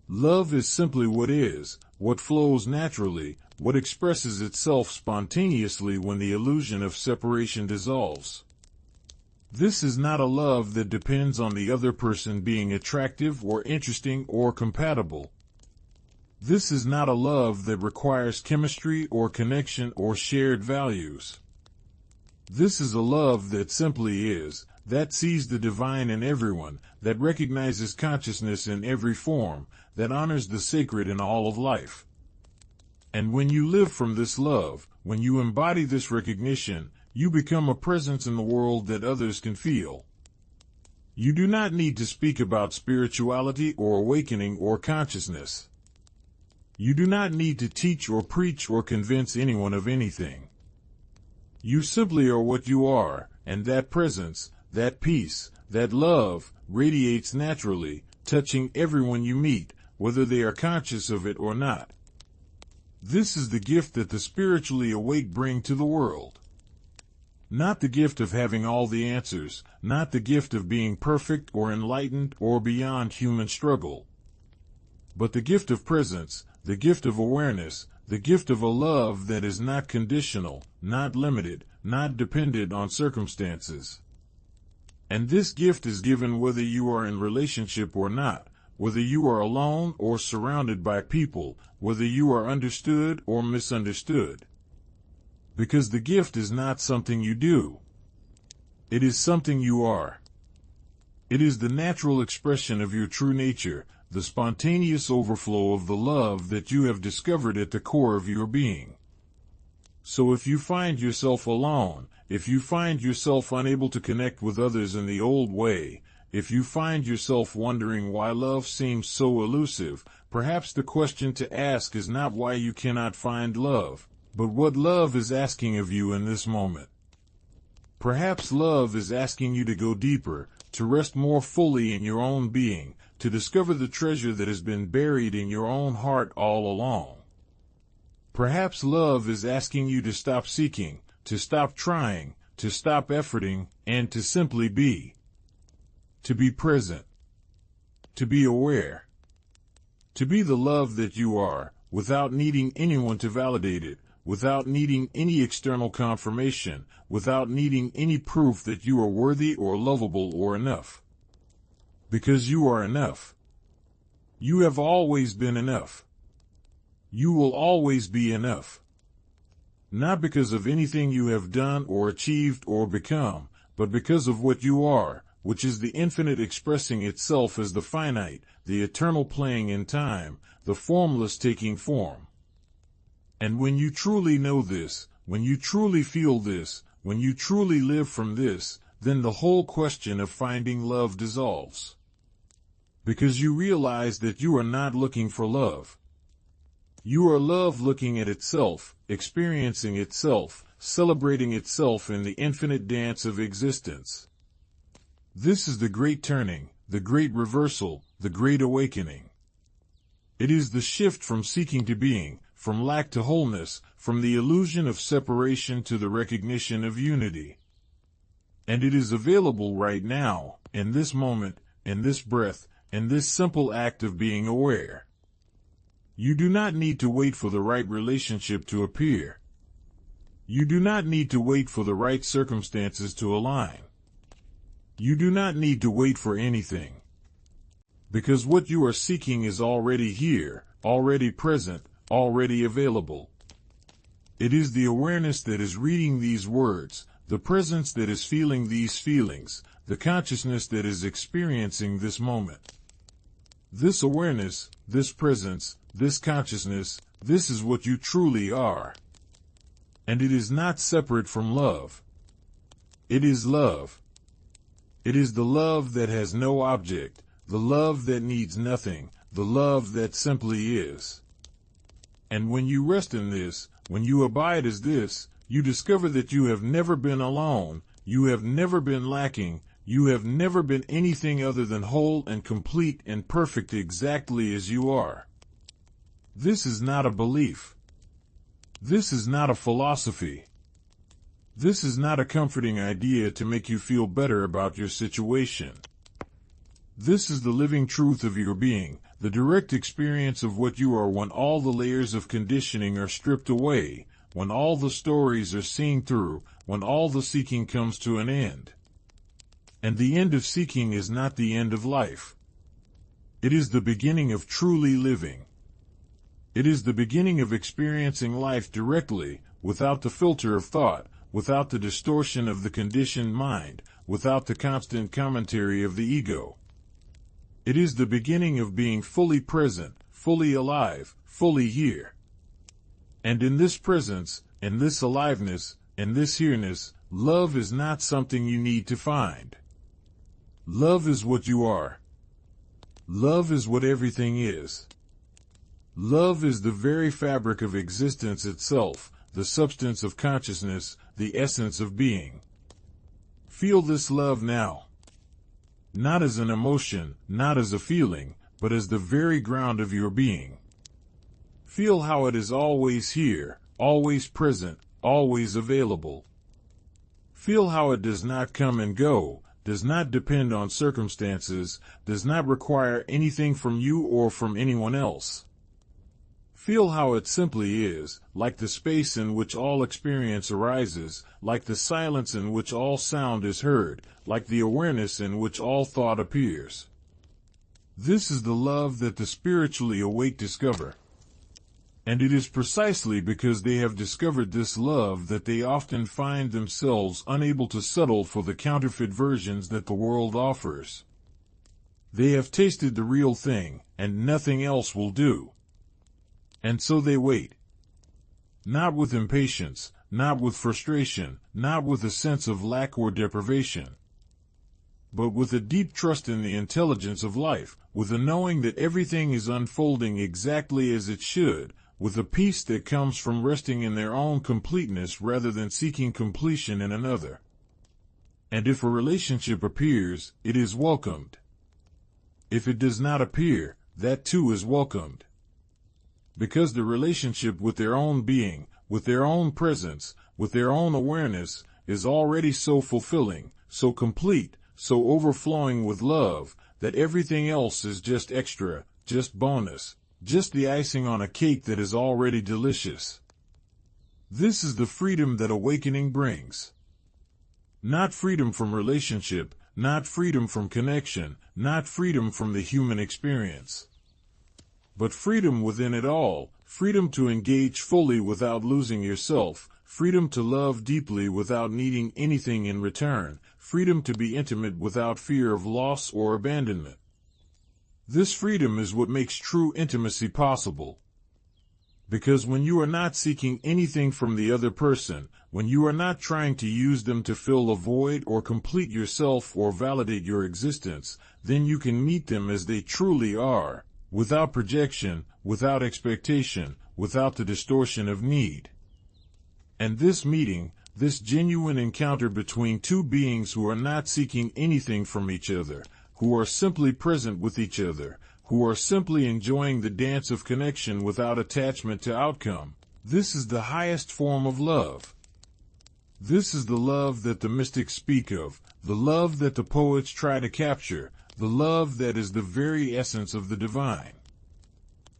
Love is simply what is, what flows naturally, what expresses itself spontaneously when the illusion of separation dissolves. This is not a love that depends on the other person being attractive or interesting or compatible. This is not a love that requires chemistry or connection or shared values. This is a love that simply is, that sees the divine in everyone, that recognizes consciousness in every form, that honors the sacred in all of life. And when you live from this love, when you embody this recognition, you become a presence in the world that others can feel. You do not need to speak about spirituality or awakening or consciousness. You do not need to teach or preach or convince anyone of anything. You simply are what you are, and that presence, that peace, that love, radiates naturally, touching everyone you meet, whether they are conscious of it or not. This is the gift that the spiritually awake bring to the world. Not the gift of having all the answers, not the gift of being perfect or enlightened or beyond human struggle, but the gift of presence, the gift of awareness, the gift of a love that is not conditional, not limited, not dependent on circumstances. And this gift is given whether you are in relationship or not, whether you are alone or surrounded by people, whether you are understood or misunderstood. Because the gift is not something you do. It is something you are. It is the natural expression of your true nature, the spontaneous overflow of the love that you have discovered at the core of your being. So if you find yourself alone, if you find yourself unable to connect with others in the old way, if you find yourself wondering why love seems so elusive, perhaps the question to ask is not why you cannot find love, but what love is asking of you in this moment. Perhaps love is asking you to go deeper, to rest more fully in your own being, to discover the treasure that has been buried in your own heart all along. Perhaps love is asking you to stop seeking, to stop trying, to stop efforting, and to simply be. To be present. To be aware. To be the love that you are, without needing anyone to validate it, without needing any external confirmation, without needing any proof that you are worthy or lovable or enough. Because you are enough. You have always been enough. You will always be enough. Not because of anything you have done or achieved or become, but because of what you are, which is the infinite expressing itself as the finite, the eternal playing in time, the formless taking form. And when you truly know this, when you truly feel this, when you truly live from this, then the whole question of finding love dissolves. Because you realize that you are not looking for love. You are love looking at itself, experiencing itself, celebrating itself in the infinite dance of existence. This is the great turning, the great reversal, the great awakening. It is the shift from seeking to being, from lack to wholeness, from the illusion of separation to the recognition of unity. And it is available right now, in this moment, in this breath, in this simple act of being aware. You do not need to wait for the right relationship to appear. You do not need to wait for the right circumstances to align. You do not need to wait for anything. Because what you are seeking is already here, already present, already available. It is the awareness that is reading these words, the presence that is feeling these feelings, the consciousness that is experiencing this moment. This awareness, this presence, this consciousness, this is what you truly are. And it is not separate from love. It is love. It is the love that has no object, the love that needs nothing, the love that simply is. And when you rest in this, when you abide as this, you discover that you have never been alone, you have never been lacking, you have never been anything other than whole and complete and perfect exactly as you are. This is not a belief. This is not a philosophy. This is not a comforting idea to make you feel better about your situation. This is the living truth of your being, the direct experience of what you are when all the layers of conditioning are stripped away, when all the stories are seen through, when all the seeking comes to an end. And the end of seeking is not the end of life. It is the beginning of truly living. It is the beginning of experiencing life directly, without the filter of thought, without the distortion of the conditioned mind, without the constant commentary of the ego. It is the beginning of being fully present, fully alive, fully here. And in this presence, in this aliveness, in this here-ness, love is not something you need to find. Love is what you are. Love is what everything is. Love is the very fabric of existence itself, the substance of consciousness, the essence of being. Feel this love now. Not as an emotion, not as a feeling, but as the very ground of your being. Feel how it is always here, always present, always available. Feel how it does not come and go, does not depend on circumstances, does not require anything from you or from anyone else. Feel how it simply is, like the space in which all experience arises, like the silence in which all sound is heard, like the awareness in which all thought appears. This is the love that the spiritually awake discover. And it is precisely because they have discovered this love that they often find themselves unable to settle for the counterfeit versions that the world offers. They have tasted the real thing, and nothing else will do. And so they wait. Not with impatience, not with frustration, not with a sense of lack or deprivation, but with a deep trust in the intelligence of life, with a knowing that everything is unfolding exactly as it should, with a peace that comes from resting in their own completeness rather than seeking completion in another. And if a relationship appears, it is welcomed. If it does not appear, that too is welcomed. Because the relationship with their own being, with their own presence, with their own awareness, is already so fulfilling, so complete, so overflowing with love, that everything else is just extra, just bonus, just the icing on a cake that is already delicious. This is the freedom that awakening brings. Not freedom from relationship, not freedom from connection, not freedom from the human experience, but freedom within it all, freedom to engage fully without losing yourself, freedom to love deeply without needing anything in return, freedom to be intimate without fear of loss or abandonment. This freedom is what makes true intimacy possible. Because when you are not seeking anything from the other person, when you are not trying to use them to fill a void or complete yourself or validate your existence, then you can meet them as they truly are, without projection, without expectation, without the distortion of need. And this meeting, this genuine encounter between two beings who are not seeking anything from each other, who are simply present with each other, who are simply enjoying the dance of connection without attachment to outcome, this is the highest form of love. This is the love that the mystics speak of, the love that the poets try to capture, the love that is the very essence of the divine.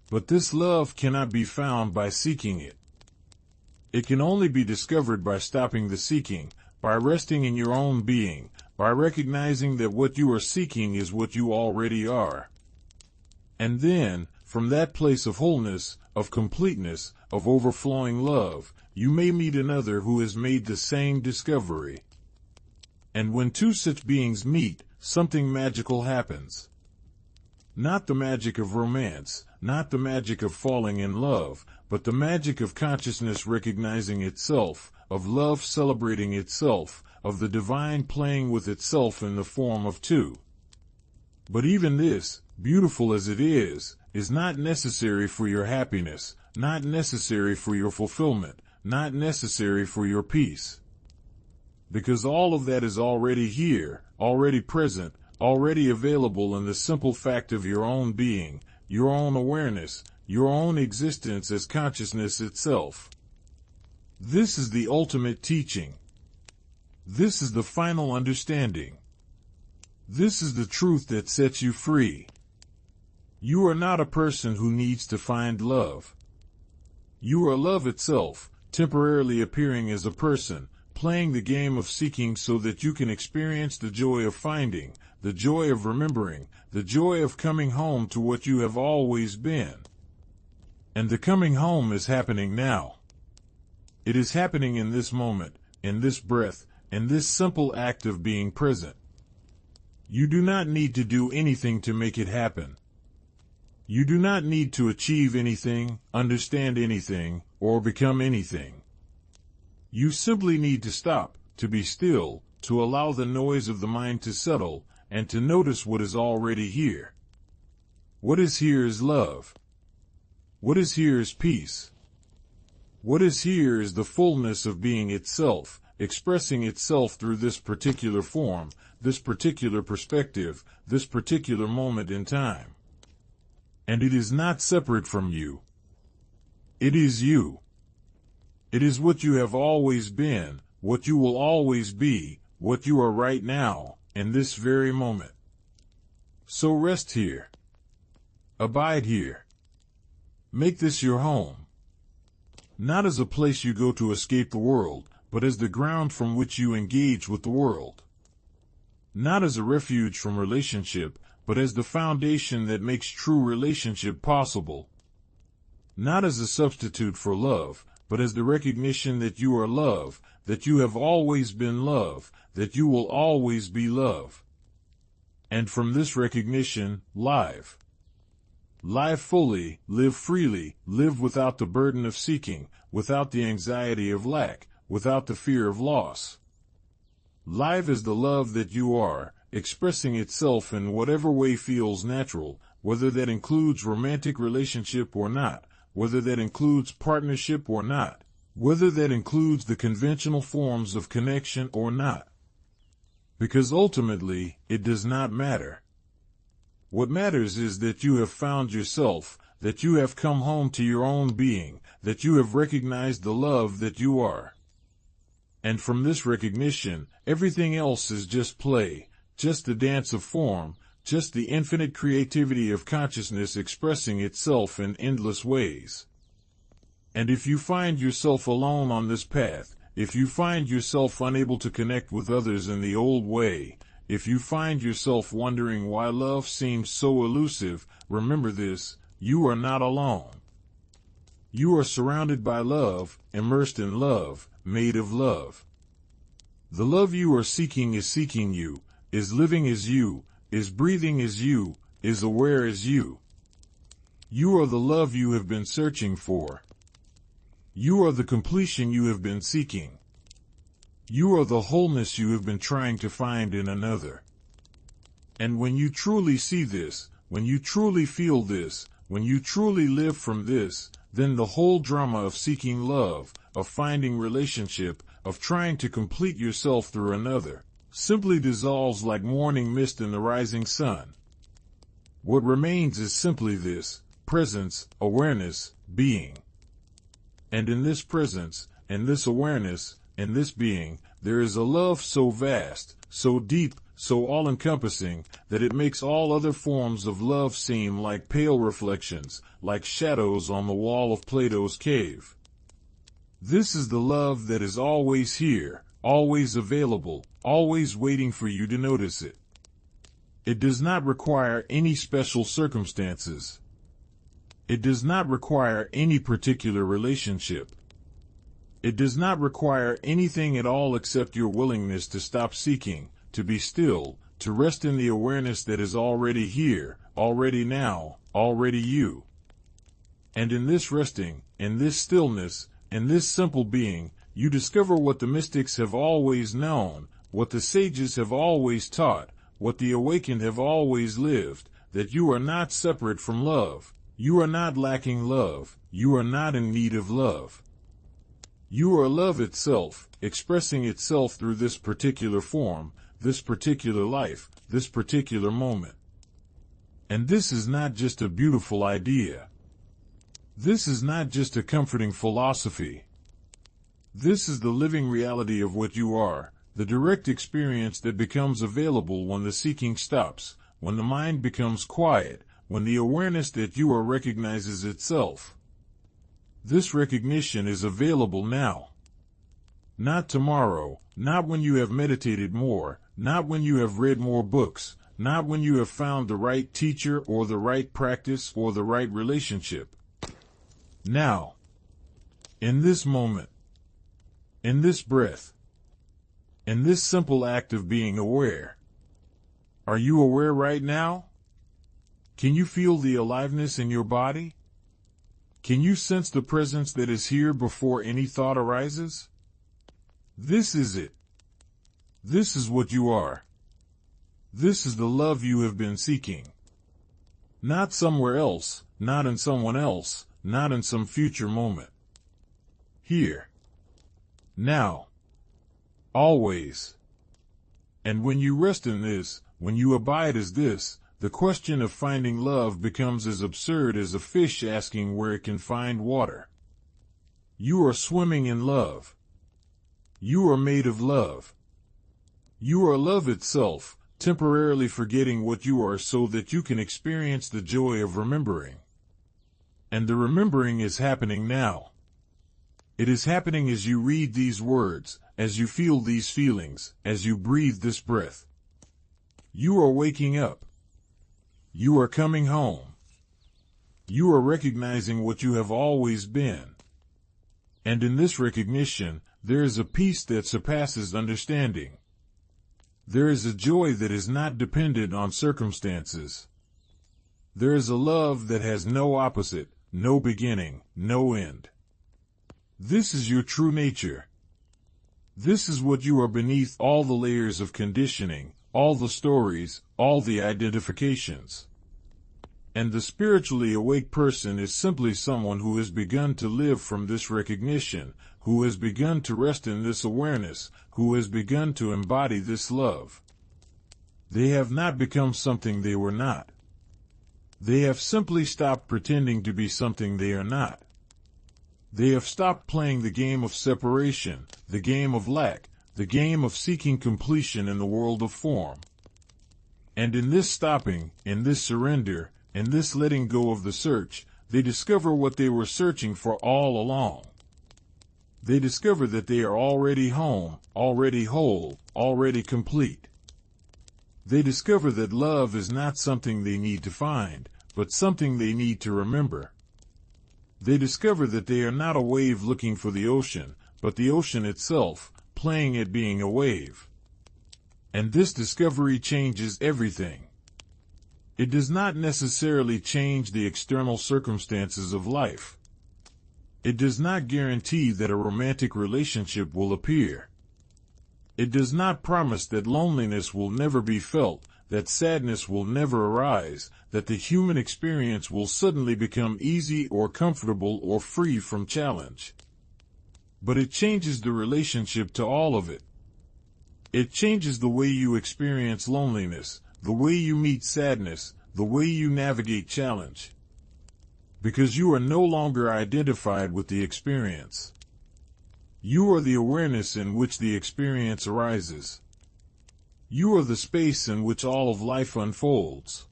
But this love cannot be found by seeking it. It can only be discovered by stopping the seeking, by resting in your own being, by recognizing that what you are seeking is what you already are. And then, from that place of wholeness, of completeness, of overflowing love, you may meet another who has made the same discovery. And when two such beings meet, something magical happens. Not the magic of romance, not the magic of falling in love, but the magic of consciousness recognizing itself, of love celebrating itself, of the divine playing with itself in the form of two. But even this, beautiful as it is not necessary for your happiness, not necessary for your fulfillment, not necessary for your peace. Because all of that is already here, already present, already available in the simple fact of your own being, your own awareness, your own existence as consciousness itself. This is the ultimate teaching. This is the final understanding. This is the truth that sets you free. You are not a person who needs to find love. You are love itself, temporarily appearing as a person, playing the game of seeking so that you can experience the joy of finding, the joy of remembering, the joy of coming home to what you have always been. And the coming home is happening now. It is happening in this moment, in this breath, in this simple act of being present. You do not need to do anything to make it happen. You do not need to achieve anything, understand anything, or become anything. You simply need to stop, to be still, to allow the noise of the mind to settle, and to notice what is already here. What is here is love. What is here is peace. What is here is the fullness of being itself, expressing itself through this particular form, this particular perspective, this particular moment in time. And it is not separate from you. It is you. It is what you have always been, what you will always be, what you are right now, in this very moment. So rest here. Abide here. Make this your home. Not as a place you go to escape the world, but as the ground from which you engage with the world. Not as a refuge from relationship, but as the foundation that makes true relationship possible. Not as a substitute for love, but as the recognition that you are love, that you have always been love, that you will always be love. And from this recognition, live. Live fully, live freely, live without the burden of seeking, without the anxiety of lack, without the fear of loss. Live is the love that you are, expressing itself in whatever way feels natural, whether that includes romantic relationship or not, whether that includes partnership or not, whether that includes the conventional forms of connection or not. Because ultimately, it does not matter. What matters is that you have found yourself, that you have come home to your own being, that you have recognized the love that you are. And from this recognition, everything else is just play, just the dance of form, just the infinite creativity of consciousness expressing itself in endless ways. And if you find yourself alone on this path, if you find yourself unable to connect with others in the old way, if you find yourself wondering why love seems so elusive, remember this: you are not alone. You are surrounded by love, immersed in love, made of love. The love you are seeking you, is living as you, is breathing as you, is aware as you. You are the love you have been searching for. You are the completion you have been seeking. You are the wholeness you have been trying to find in another. And when you truly see this, when you truly feel this, when you truly live from this, then the whole drama of seeking love, of finding relationship, of trying to complete yourself through another, simply dissolves like morning mist in the rising sun. What remains is simply this: presence, awareness, being. And in this presence, in this awareness, in this being, there is a love so vast, so deep, so all-encompassing, that it makes all other forms of love seem like pale reflections, like shadows on the wall of Plato's cave. This is the love that is always here, always available, always waiting for you to notice it. It does not require any special circumstances. It does not require any particular relationship. It does not require anything at all except your willingness to stop seeking, to be still, to rest in the awareness that is already here, already now, already you. And in this resting, in this stillness, in this simple being, you discover what the mystics have always known, what the sages have always taught, what the awakened have always lived, that you are not separate from love. You are not lacking love. You are not in need of love. You are love itself, expressing itself through this particular form, this particular life, this particular moment. And this is not just a beautiful idea. This is not just a comforting philosophy. This is the living reality of what you are, the direct experience that becomes available when the seeking stops, when the mind becomes quiet, when the awareness that you are recognizes itself. This recognition is available now. Not tomorrow, not when you have meditated more, not when you have read more books, not when you have found the right teacher or the right practice or the right relationship. Now. In this moment. In this breath. In this simple act of being aware. Are you aware right now? Can you feel the aliveness in your body? Can you sense the presence that is here before any thought arises? This is it. This is what you are. This is the love you have been seeking. Not somewhere else, not in someone else, not in some future moment. Here. Now. Always. And when you rest in this, when you abide as this, the question of finding love becomes as absurd as a fish asking where it can find water. You are swimming in love. You are made of love. You are love itself, temporarily forgetting what you are so that you can experience the joy of remembering. And the remembering is happening now. It is happening as you read these words, as you feel these feelings, as you breathe this breath. You are waking up. You are coming home. You are recognizing what you have always been. And in this recognition, there is a peace that surpasses understanding. There is a joy that is not dependent on circumstances. There is a love that has no opposite, no beginning, no end. This is your true nature. This is what you are beneath all the layers of conditioning, all the stories, all the identifications. And the spiritually awake person is simply someone who has begun to live from this recognition, who has begun to rest in this awareness, who has begun to embody this love. They have not become something they were not. They have simply stopped pretending to be something they are not. They have stopped playing the game of separation, the game of lack, the game of seeking completion in the world of form. And in this stopping, in this surrender, in this letting go of the search, they discover what they were searching for all along. They discover that they are already home, already whole, already complete. They discover that love is not something they need to find, but something they need to remember. They discover that they are not a wave looking for the ocean, but the ocean itself, playing at being a wave. And this discovery changes everything. It does not necessarily change the external circumstances of life. It does not guarantee that a romantic relationship will appear. It does not promise that loneliness will never be felt, that sadness will never arise, that the human experience will suddenly become easy or comfortable or free from challenge. But it changes the relationship to all of it. It changes the way you experience loneliness, the way you meet sadness, the way you navigate challenge. Because you are no longer identified with the experience. You are the awareness in which the experience arises. You are the space in which all of life unfolds.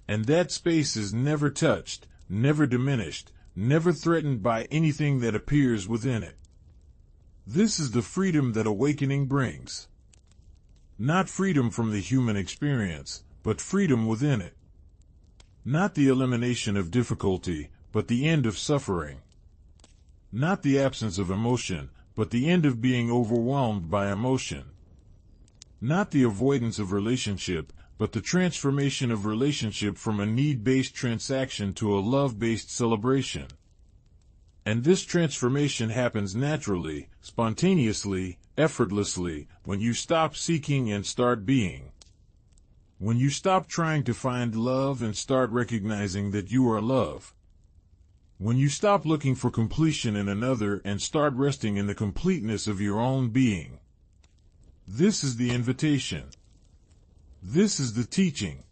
And that space is never touched, never diminished, never threatened by anything that appears within it. This is the freedom that awakening brings. Not freedom from the human experience, but freedom within it. Not the elimination of difficulty, but the end of suffering. Not the absence of emotion, but the end of being overwhelmed by emotion. Not the avoidance of relationship, but the transformation of relationship from a need-based transaction to a love-based celebration. And this transformation happens naturally, spontaneously, effortlessly, when you stop seeking and start being. When you stop trying to find love and start recognizing that you are love. When you stop looking for completion in another and start resting in the completeness of your own being. This is the invitation. This is the teaching.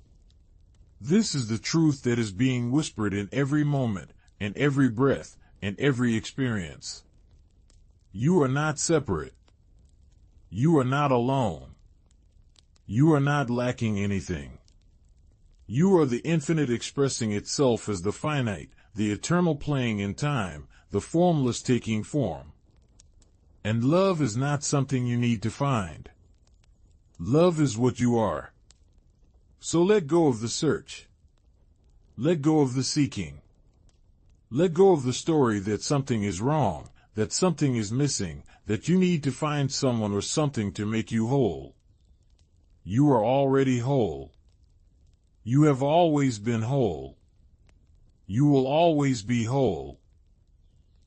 This is the truth that is being whispered in every moment, in every breath, in every experience. You are not separate. You are not alone. You are not lacking anything. You are the infinite expressing itself as the finite, the eternal playing in time, the formless taking form. And love is not something you need to find. Love is what you are. So let go of the search. Let go of the seeking. Let go of the story that something is wrong, that something is missing, that you need to find someone or something to make you whole. You are already whole. You have always been whole. You will always be whole.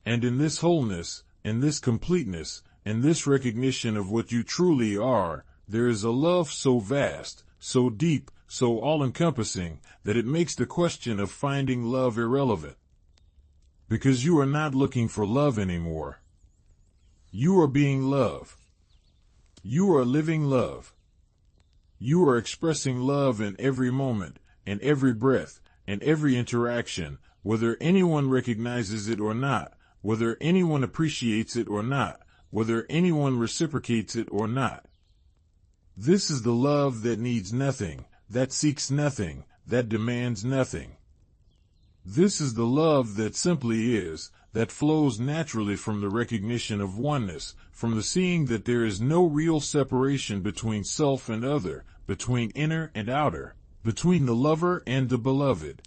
And in this wholeness, in this completeness, in this recognition of what you truly are, there is a love so vast, so deep, so all-encompassing, that it makes the question of finding love irrelevant. Because you are not looking for love anymore. You are being love. You are living love. You are expressing love in every moment, in every breath, in every interaction, whether anyone recognizes it or not, whether anyone appreciates it or not, whether anyone reciprocates it or not. This is the love that needs nothing, that seeks nothing, that demands nothing. This is the love that simply is, that flows naturally from the recognition of oneness, from the seeing that there is no real separation between self and other, between inner and outer, between the lover and the beloved.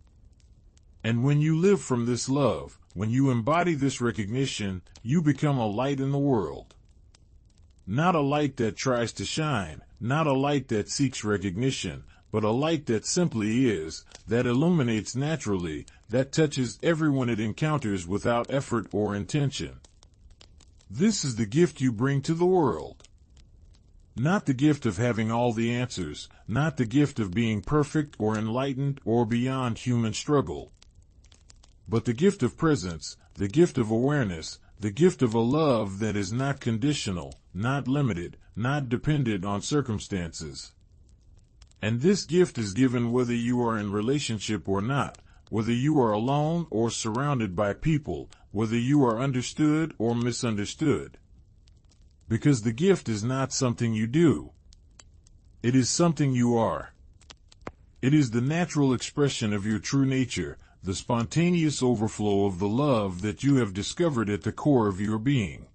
And when you live from this love, when you embody this recognition, you become a light in the world. Not a light that tries to shine, not a light that seeks recognition, but a light that simply is, that illuminates naturally, that touches everyone it encounters without effort or intention. This is the gift you bring to the world. Not the gift of having all the answers, not the gift of being perfect or enlightened or beyond human struggle, but the gift of presence, the gift of awareness, the gift of a love that is not conditional, not limited, not dependent on circumstances. And this gift is given whether you are in relationship or not, whether you are alone or surrounded by people, whether you are understood or misunderstood. Because the gift is not something you do. It is something you are. It is the natural expression of your true nature, the spontaneous overflow of the love that you have discovered at the core of your being.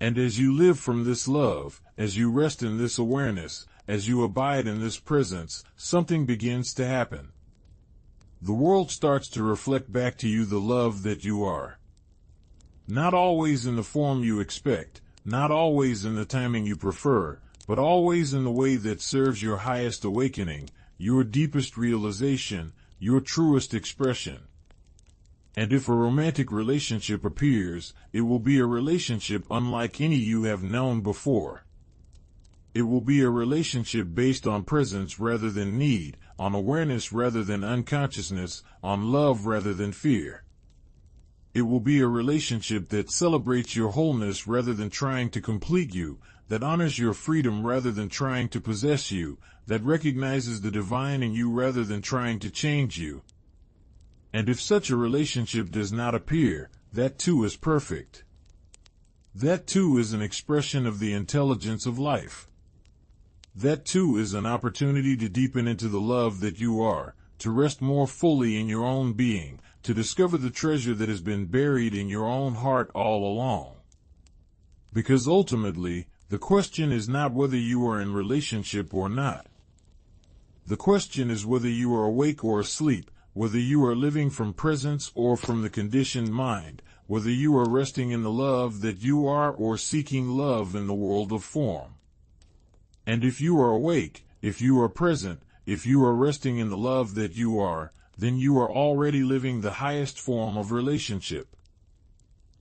And as you live from this love, as you rest in this awareness, as you abide in this presence, something begins to happen. The world starts to reflect back to you the love that you are. Not always in the form you expect, not always in the timing you prefer, but always in the way that serves your highest awakening, your deepest realization, your truest expression. And if a romantic relationship appears, it will be a relationship unlike any you have known before. It will be a relationship based on presence rather than need, on awareness rather than unconsciousness, on love rather than fear. It will be a relationship that celebrates your wholeness rather than trying to complete you, that honors your freedom rather than trying to possess you, that recognizes the divine in you rather than trying to change you. And if such a relationship does not appear, that too is perfect. That too is an expression of the intelligence of life. That too is an opportunity to deepen into the love that you are, to rest more fully in your own being, to discover the treasure that has been buried in your own heart all along. Because ultimately, the question is not whether you are in relationship or not. The question is whether you are awake or asleep, whether you are living from presence or from the conditioned mind, whether you are resting in the love that you are or seeking love in the world of form. And if you are awake, if you are present, if you are resting in the love that you are, then you are already living the highest form of relationship.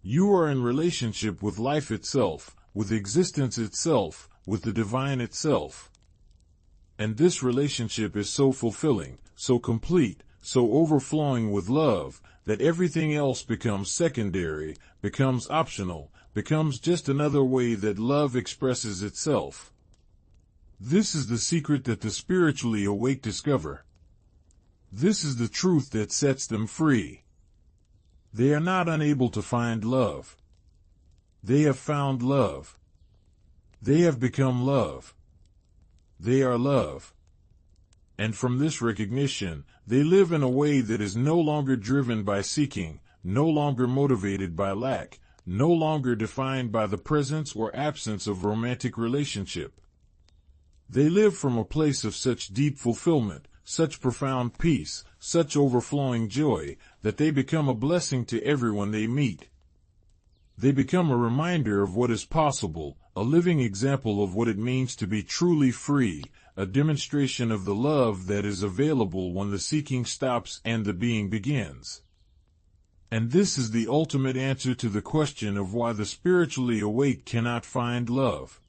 You are in relationship with life itself, with existence itself, with the divine itself. And this relationship is so fulfilling, so complete, so overflowing with love, that everything else becomes secondary, becomes optional, becomes just another way that love expresses itself. This is the secret that the spiritually awake discover. This is the truth that sets them free. They are not unable to find love. They have found love. They have become love. They are love. And from this recognition, they live in a way that is no longer driven by seeking, no longer motivated by lack, no longer defined by the presence or absence of romantic relationship. They live from a place of such deep fulfillment, such profound peace, such overflowing joy, that they become a blessing to everyone they meet. They become a reminder of what is possible, a living example of what it means to be truly free, a demonstration of the love that is available when the seeking stops and the being begins. And this is the ultimate answer to the question of why the spiritually awake cannot find love.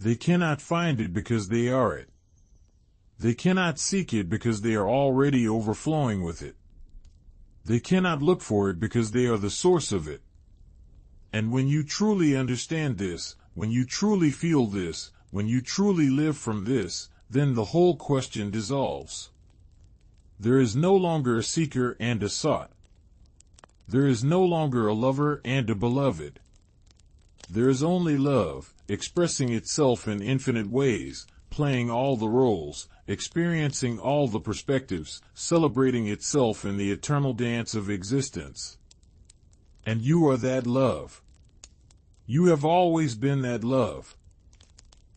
They cannot find it because they are it. They cannot seek it because they are already overflowing with it. They cannot look for it because they are the source of it. And when you truly understand this, when you truly feel this, when you truly live from this, then the whole question dissolves. There is no longer a seeker and a sought. There is no longer a lover and a beloved. There is only love, expressing itself in infinite ways, playing all the roles, experiencing all the perspectives, celebrating itself in the eternal dance of existence. And you are that love. You have always been that love.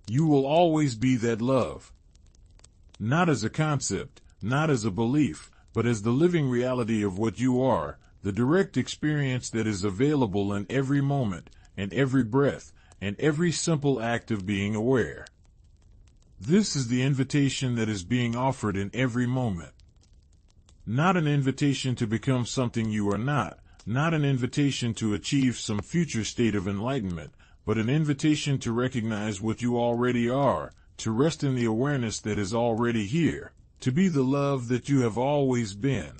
You will always be that love. Not as a concept, not as a belief, but as the living reality of what you are, the direct experience that is available in every moment, and every breath, and every simple act of being aware. This is the invitation that is being offered in every moment. Not an invitation to become something you are not an invitation to achieve some future state of enlightenment, but an invitation to recognize what you already are, to rest in the awareness that is already here, to be the love that you have always been.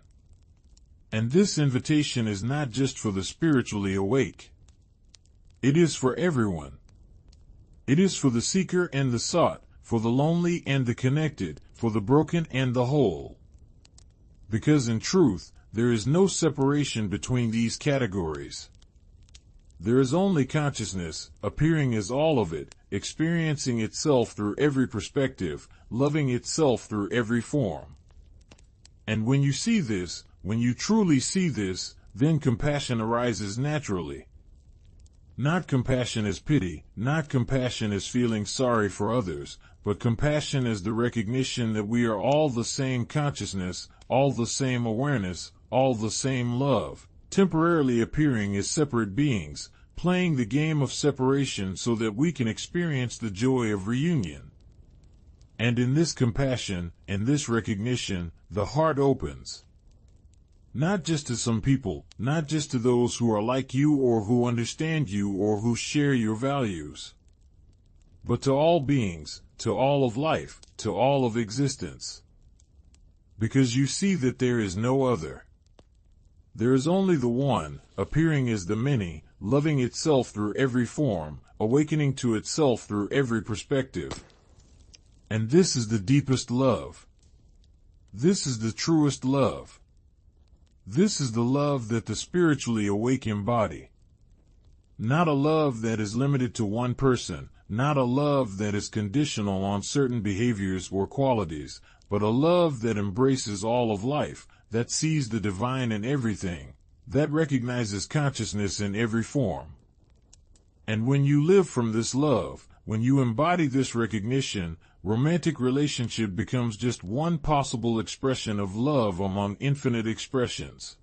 And this invitation is not just for the spiritually awake. It is for everyone. It is for the seeker and the sought, for the lonely and the connected, for the broken and the whole. Because in truth, there is no separation between these categories. There is only consciousness, appearing as all of it, experiencing itself through every perspective, loving itself through every form. And when you see this, when you truly see this, then compassion arises naturally. Not compassion as pity, not compassion as feeling sorry for others, but compassion as the recognition that we are all the same consciousness, all the same awareness, all the same love, temporarily appearing as separate beings, playing the game of separation so that we can experience the joy of reunion. And in this compassion, in this recognition, the heart opens. Not just to some people, not just to those who are like you or who understand you or who share your values, but to all beings, to all of life, to all of existence. Because you see that there is no other. There is only the one, appearing as the many, loving itself through every form, awakening to itself through every perspective. And this is the deepest love. This is the truest love. This is the love that the spiritually awake embody. Not a love that is limited to one person, not a love that is conditional on certain behaviors or qualities, but a love that embraces all of life, that sees the divine in everything, that recognizes consciousness in every form. And when you live from this love, when you embody this recognition, romantic relationship becomes just one possible expression of love among infinite expressions.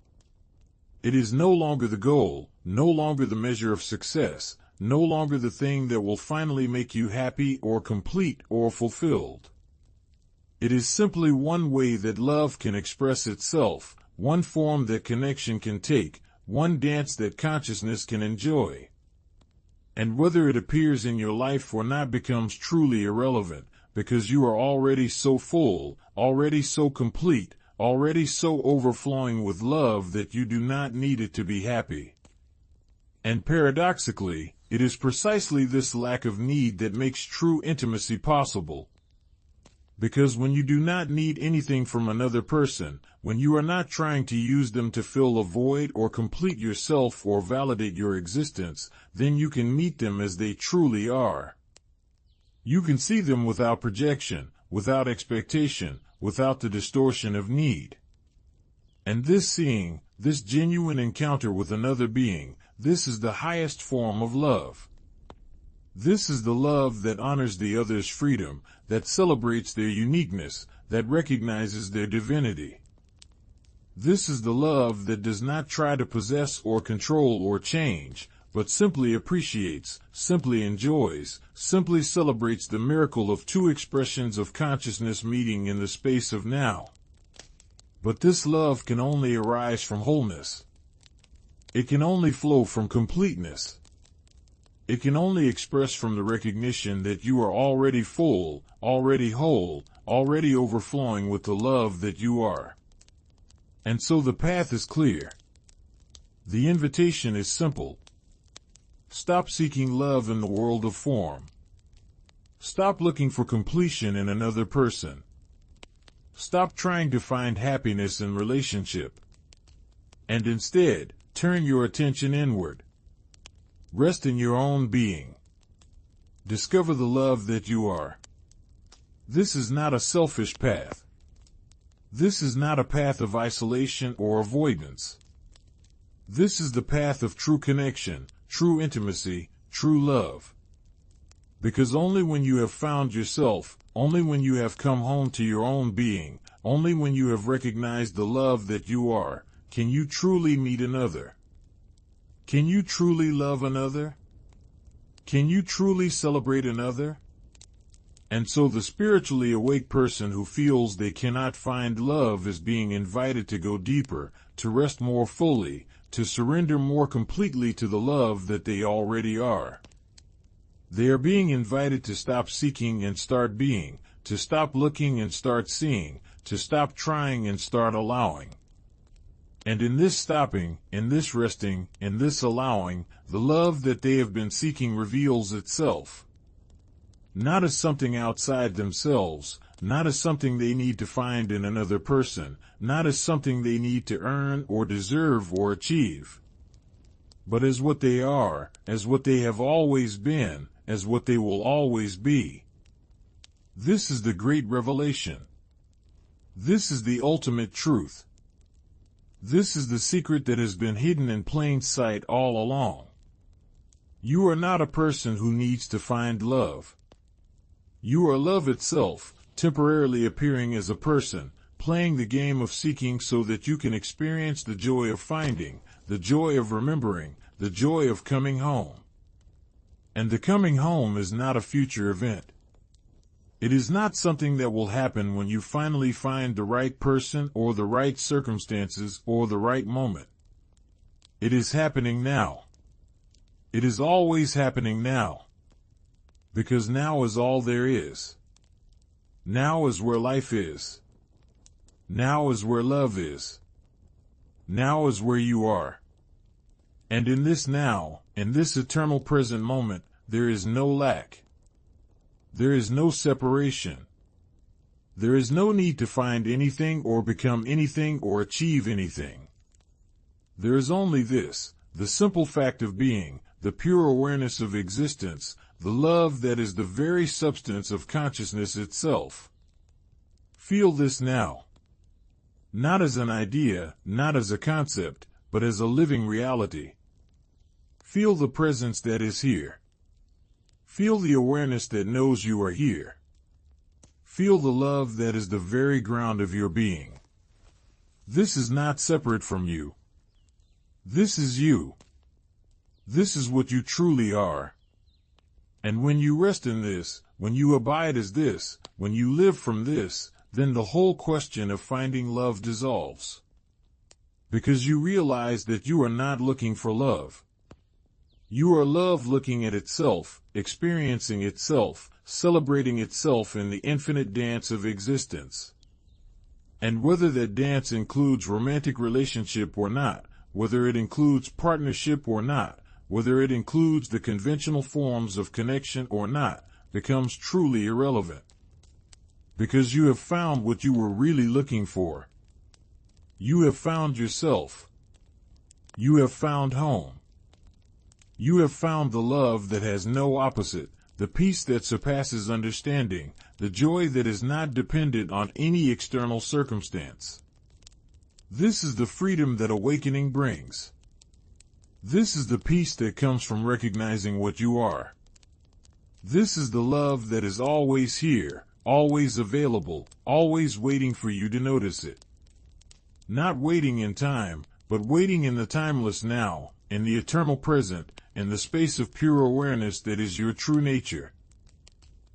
It is no longer the goal, no longer the measure of success, no longer the thing that will finally make you happy or complete or fulfilled. It is simply one way that love can express itself, one form that connection can take, one dance that consciousness can enjoy. And whether it appears in your life or not becomes truly irrelevant, because you are already so full, already so complete, already so overflowing with love that you do not need it to be happy. And paradoxically, it is precisely this lack of need that makes true intimacy possible. Because when you do not need anything from another person, when you are not trying to use them to fill a void or complete yourself or validate your existence, then you can meet them as they truly are. You can see them without projection, without expectation, without the distortion of need. And this seeing, this genuine encounter with another being, this is the highest form of love. This is the love that honors the other's freedom, that celebrates their uniqueness, that recognizes their divinity. This is the love that does not try to possess or control or change, but simply appreciates, simply enjoys, simply celebrates the miracle of two expressions of consciousness meeting in the space of now. But this love can only arise from wholeness. It can only flow from completeness. It can only express from the recognition that you are already full, already whole, already overflowing with the love that you are. And so the path is clear. The invitation is simple. Stop seeking love in the world of form. Stop looking for completion in another person. Stop trying to find happiness in relationship. And instead, turn your attention inward. Rest in your own being. Discover the love that you are. This is not a selfish path. This is not a path of isolation or avoidance. This is the path of true connection, true intimacy, true love. Because only when you have found yourself, only when you have come home to your own being, only when you have recognized the love that you are, can you truly meet another. Can you truly love another? Can you truly celebrate another? And so the spiritually awake person who feels they cannot find love is being invited to go deeper, to rest more fully, to surrender more completely to the love that they already are. They are being invited to stop seeking and start being, to stop looking and start seeing, to stop trying and start allowing. And in this stopping, in this resting, in this allowing, the love that they have been seeking reveals itself. Not as something outside themselves, not as something they need to find in another person, not as something they need to earn or deserve or achieve, but as what they are, as what they have always been, as what they will always be. This is the great revelation. This is the ultimate truth. This is the secret that has been hidden in plain sight all along. You are not a person who needs to find love. You are love itself, temporarily appearing as a person, playing the game of seeking so that you can experience the joy of finding, the joy of remembering, the joy of coming home. And the coming home is not a future event. It is not something that will happen when you finally find the right person or the right circumstances or the right moment. It is happening now. It is always happening now. Because now is all there is. Now is where life is. Now is where love is. Now is where you are. And in this now, in this eternal present moment, there is no lack. There is no separation. There is no need to find anything or become anything or achieve anything. There is only this, the simple fact of being, the pure awareness of existence, the love that is the very substance of consciousness itself. Feel this now. Not as an idea, not as a concept, but as a living reality. Feel the presence that is here. Feel the awareness that knows you are here. Feel the love that is the very ground of your being. This is not separate from you. This is you. This is what you truly are. And when you rest in this, when you abide as this, when you live from this, then the whole question of finding love dissolves. Because you realize that you are not looking for love. You are love looking at itself, experiencing itself, celebrating itself in the infinite dance of existence. And whether that dance includes romantic relationship or not, whether it includes partnership or not, whether it includes the conventional forms of connection or not, becomes truly irrelevant. Because you have found what you were really looking for. You have found yourself. You have found home. You have found the love that has no opposite, the peace that surpasses understanding, the joy that is not dependent on any external circumstance. This is the freedom that awakening brings. This is the peace that comes from recognizing what you are. This is the love that is always here, always available, always waiting for you to notice it. Not waiting in time, but waiting in the timeless now, in the eternal present, in the space of pure awareness that is your true nature.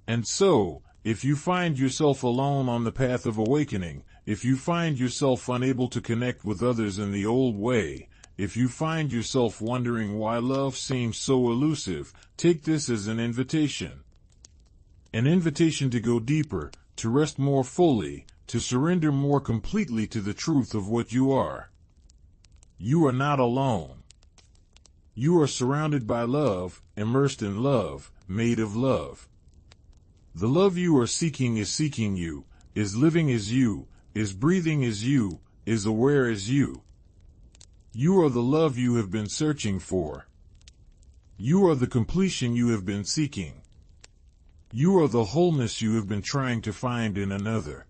And so, if you find yourself alone on the path of awakening, if you find yourself unable to connect with others in the old way, if you find yourself wondering why love seems so elusive, take this as an invitation. An invitation to go deeper, to rest more fully, to surrender more completely to the truth of what you are. You are not alone. You are surrounded by love, immersed in love, made of love. The love you are seeking you, is living as you, is breathing as you, is aware as you. You are the love you have been searching for. You are the completion you have been seeking. You are the wholeness you have been trying to find in another.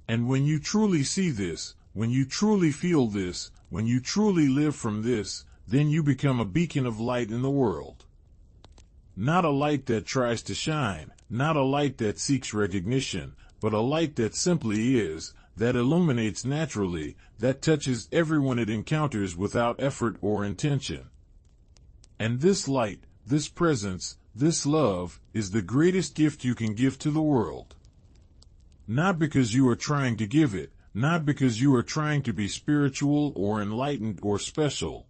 And when you truly see this, when you truly feel this, when you truly live from this, then you become a beacon of light in the world. Not a light that tries to shine, not a light that seeks recognition, but a light that simply is, that illuminates naturally, that touches everyone it encounters without effort or intention. And this light, this presence, this love, is the greatest gift you can give to the world. Not because you are trying to give it, not because you are trying to be spiritual or enlightened or special,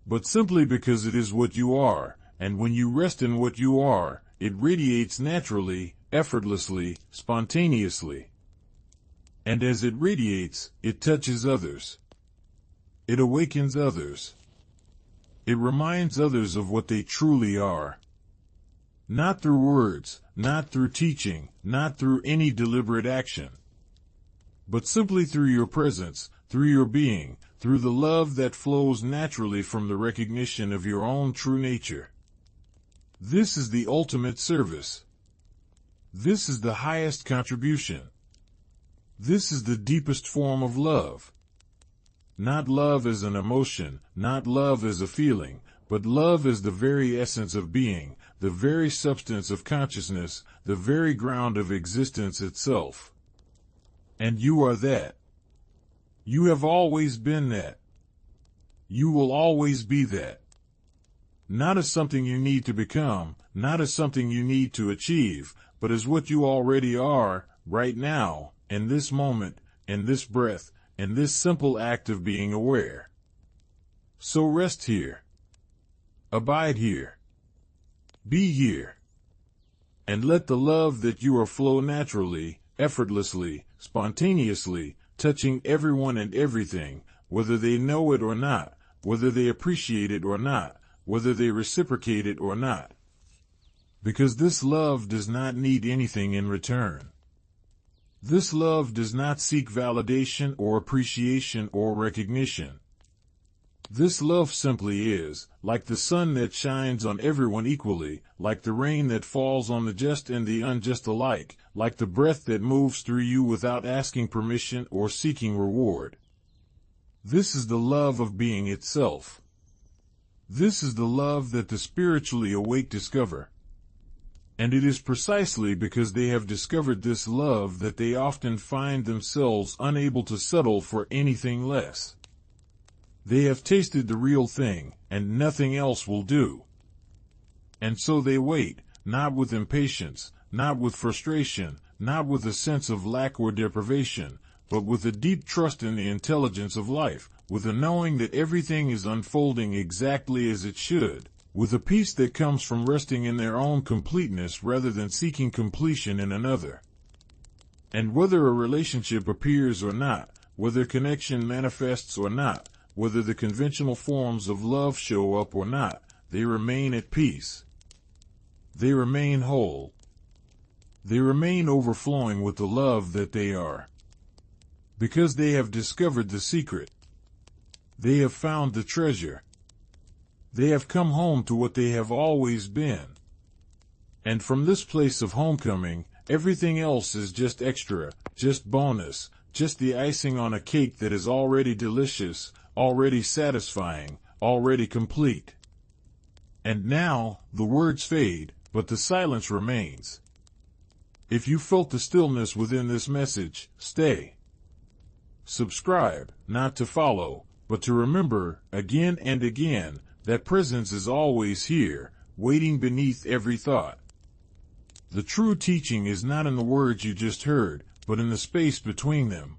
but simply because it is what you are, and when you rest in what you are, it radiates naturally, effortlessly, spontaneously. And as it radiates, it touches others. It awakens others. It reminds others of what they truly are. Not through words, not through teaching, not through any deliberate action, but simply through your presence, through your being, through the love that flows naturally from the recognition of your own true nature. This is the ultimate service. This is the highest contribution. This is the deepest form of love. Not love as an emotion, not love as a feeling, but love as the very essence of being, the very substance of consciousness, the very ground of existence itself. And you are that. You have always been that. You will always be that. Not as something you need to become, not as something you need to achieve, but as what you already are, right now, in this moment, in this breath, in this simple act of being aware. So rest here. Abide here. Be here. And let the love that you are flow naturally, effortlessly, spontaneously, touching everyone and everything, whether they know it or not, whether they appreciate it or not, whether they reciprocate it or not. Because this love does not need anything in return. This love does not seek validation or appreciation or recognition. This love simply is, like the sun that shines on everyone equally, like the rain that falls on the just and the unjust alike, like the breath that moves through you without asking permission or seeking reward. This is the love of being itself. This is the love that the spiritually awake discover. And it is precisely because they have discovered this love that they often find themselves unable to settle for anything less. They have tasted the real thing, and nothing else will do. And so they wait, not with impatience, not with frustration, not with a sense of lack or deprivation, but with a deep trust in the intelligence of life, with a knowing that everything is unfolding exactly as it should, with a peace that comes from resting in their own completeness rather than seeking completion in another. And whether a relationship appears or not, whether connection manifests or not, whether the conventional forms of love show up or not, they remain at peace. They remain whole. They remain overflowing with the love that they are. Because they have discovered the secret. They have found the treasure. They have come home to what they have always been. And from this place of homecoming, Everything else is just extra, just bonus, just the icing on a cake that is already delicious, already satisfying, already complete. And now, the words fade, but the silence remains. If you felt the stillness within this message, stay. Subscribe, not to follow, but to remember, again and again, that presence is always here, waiting beneath every thought. The true teaching is not in the words you just heard, but in the space between them.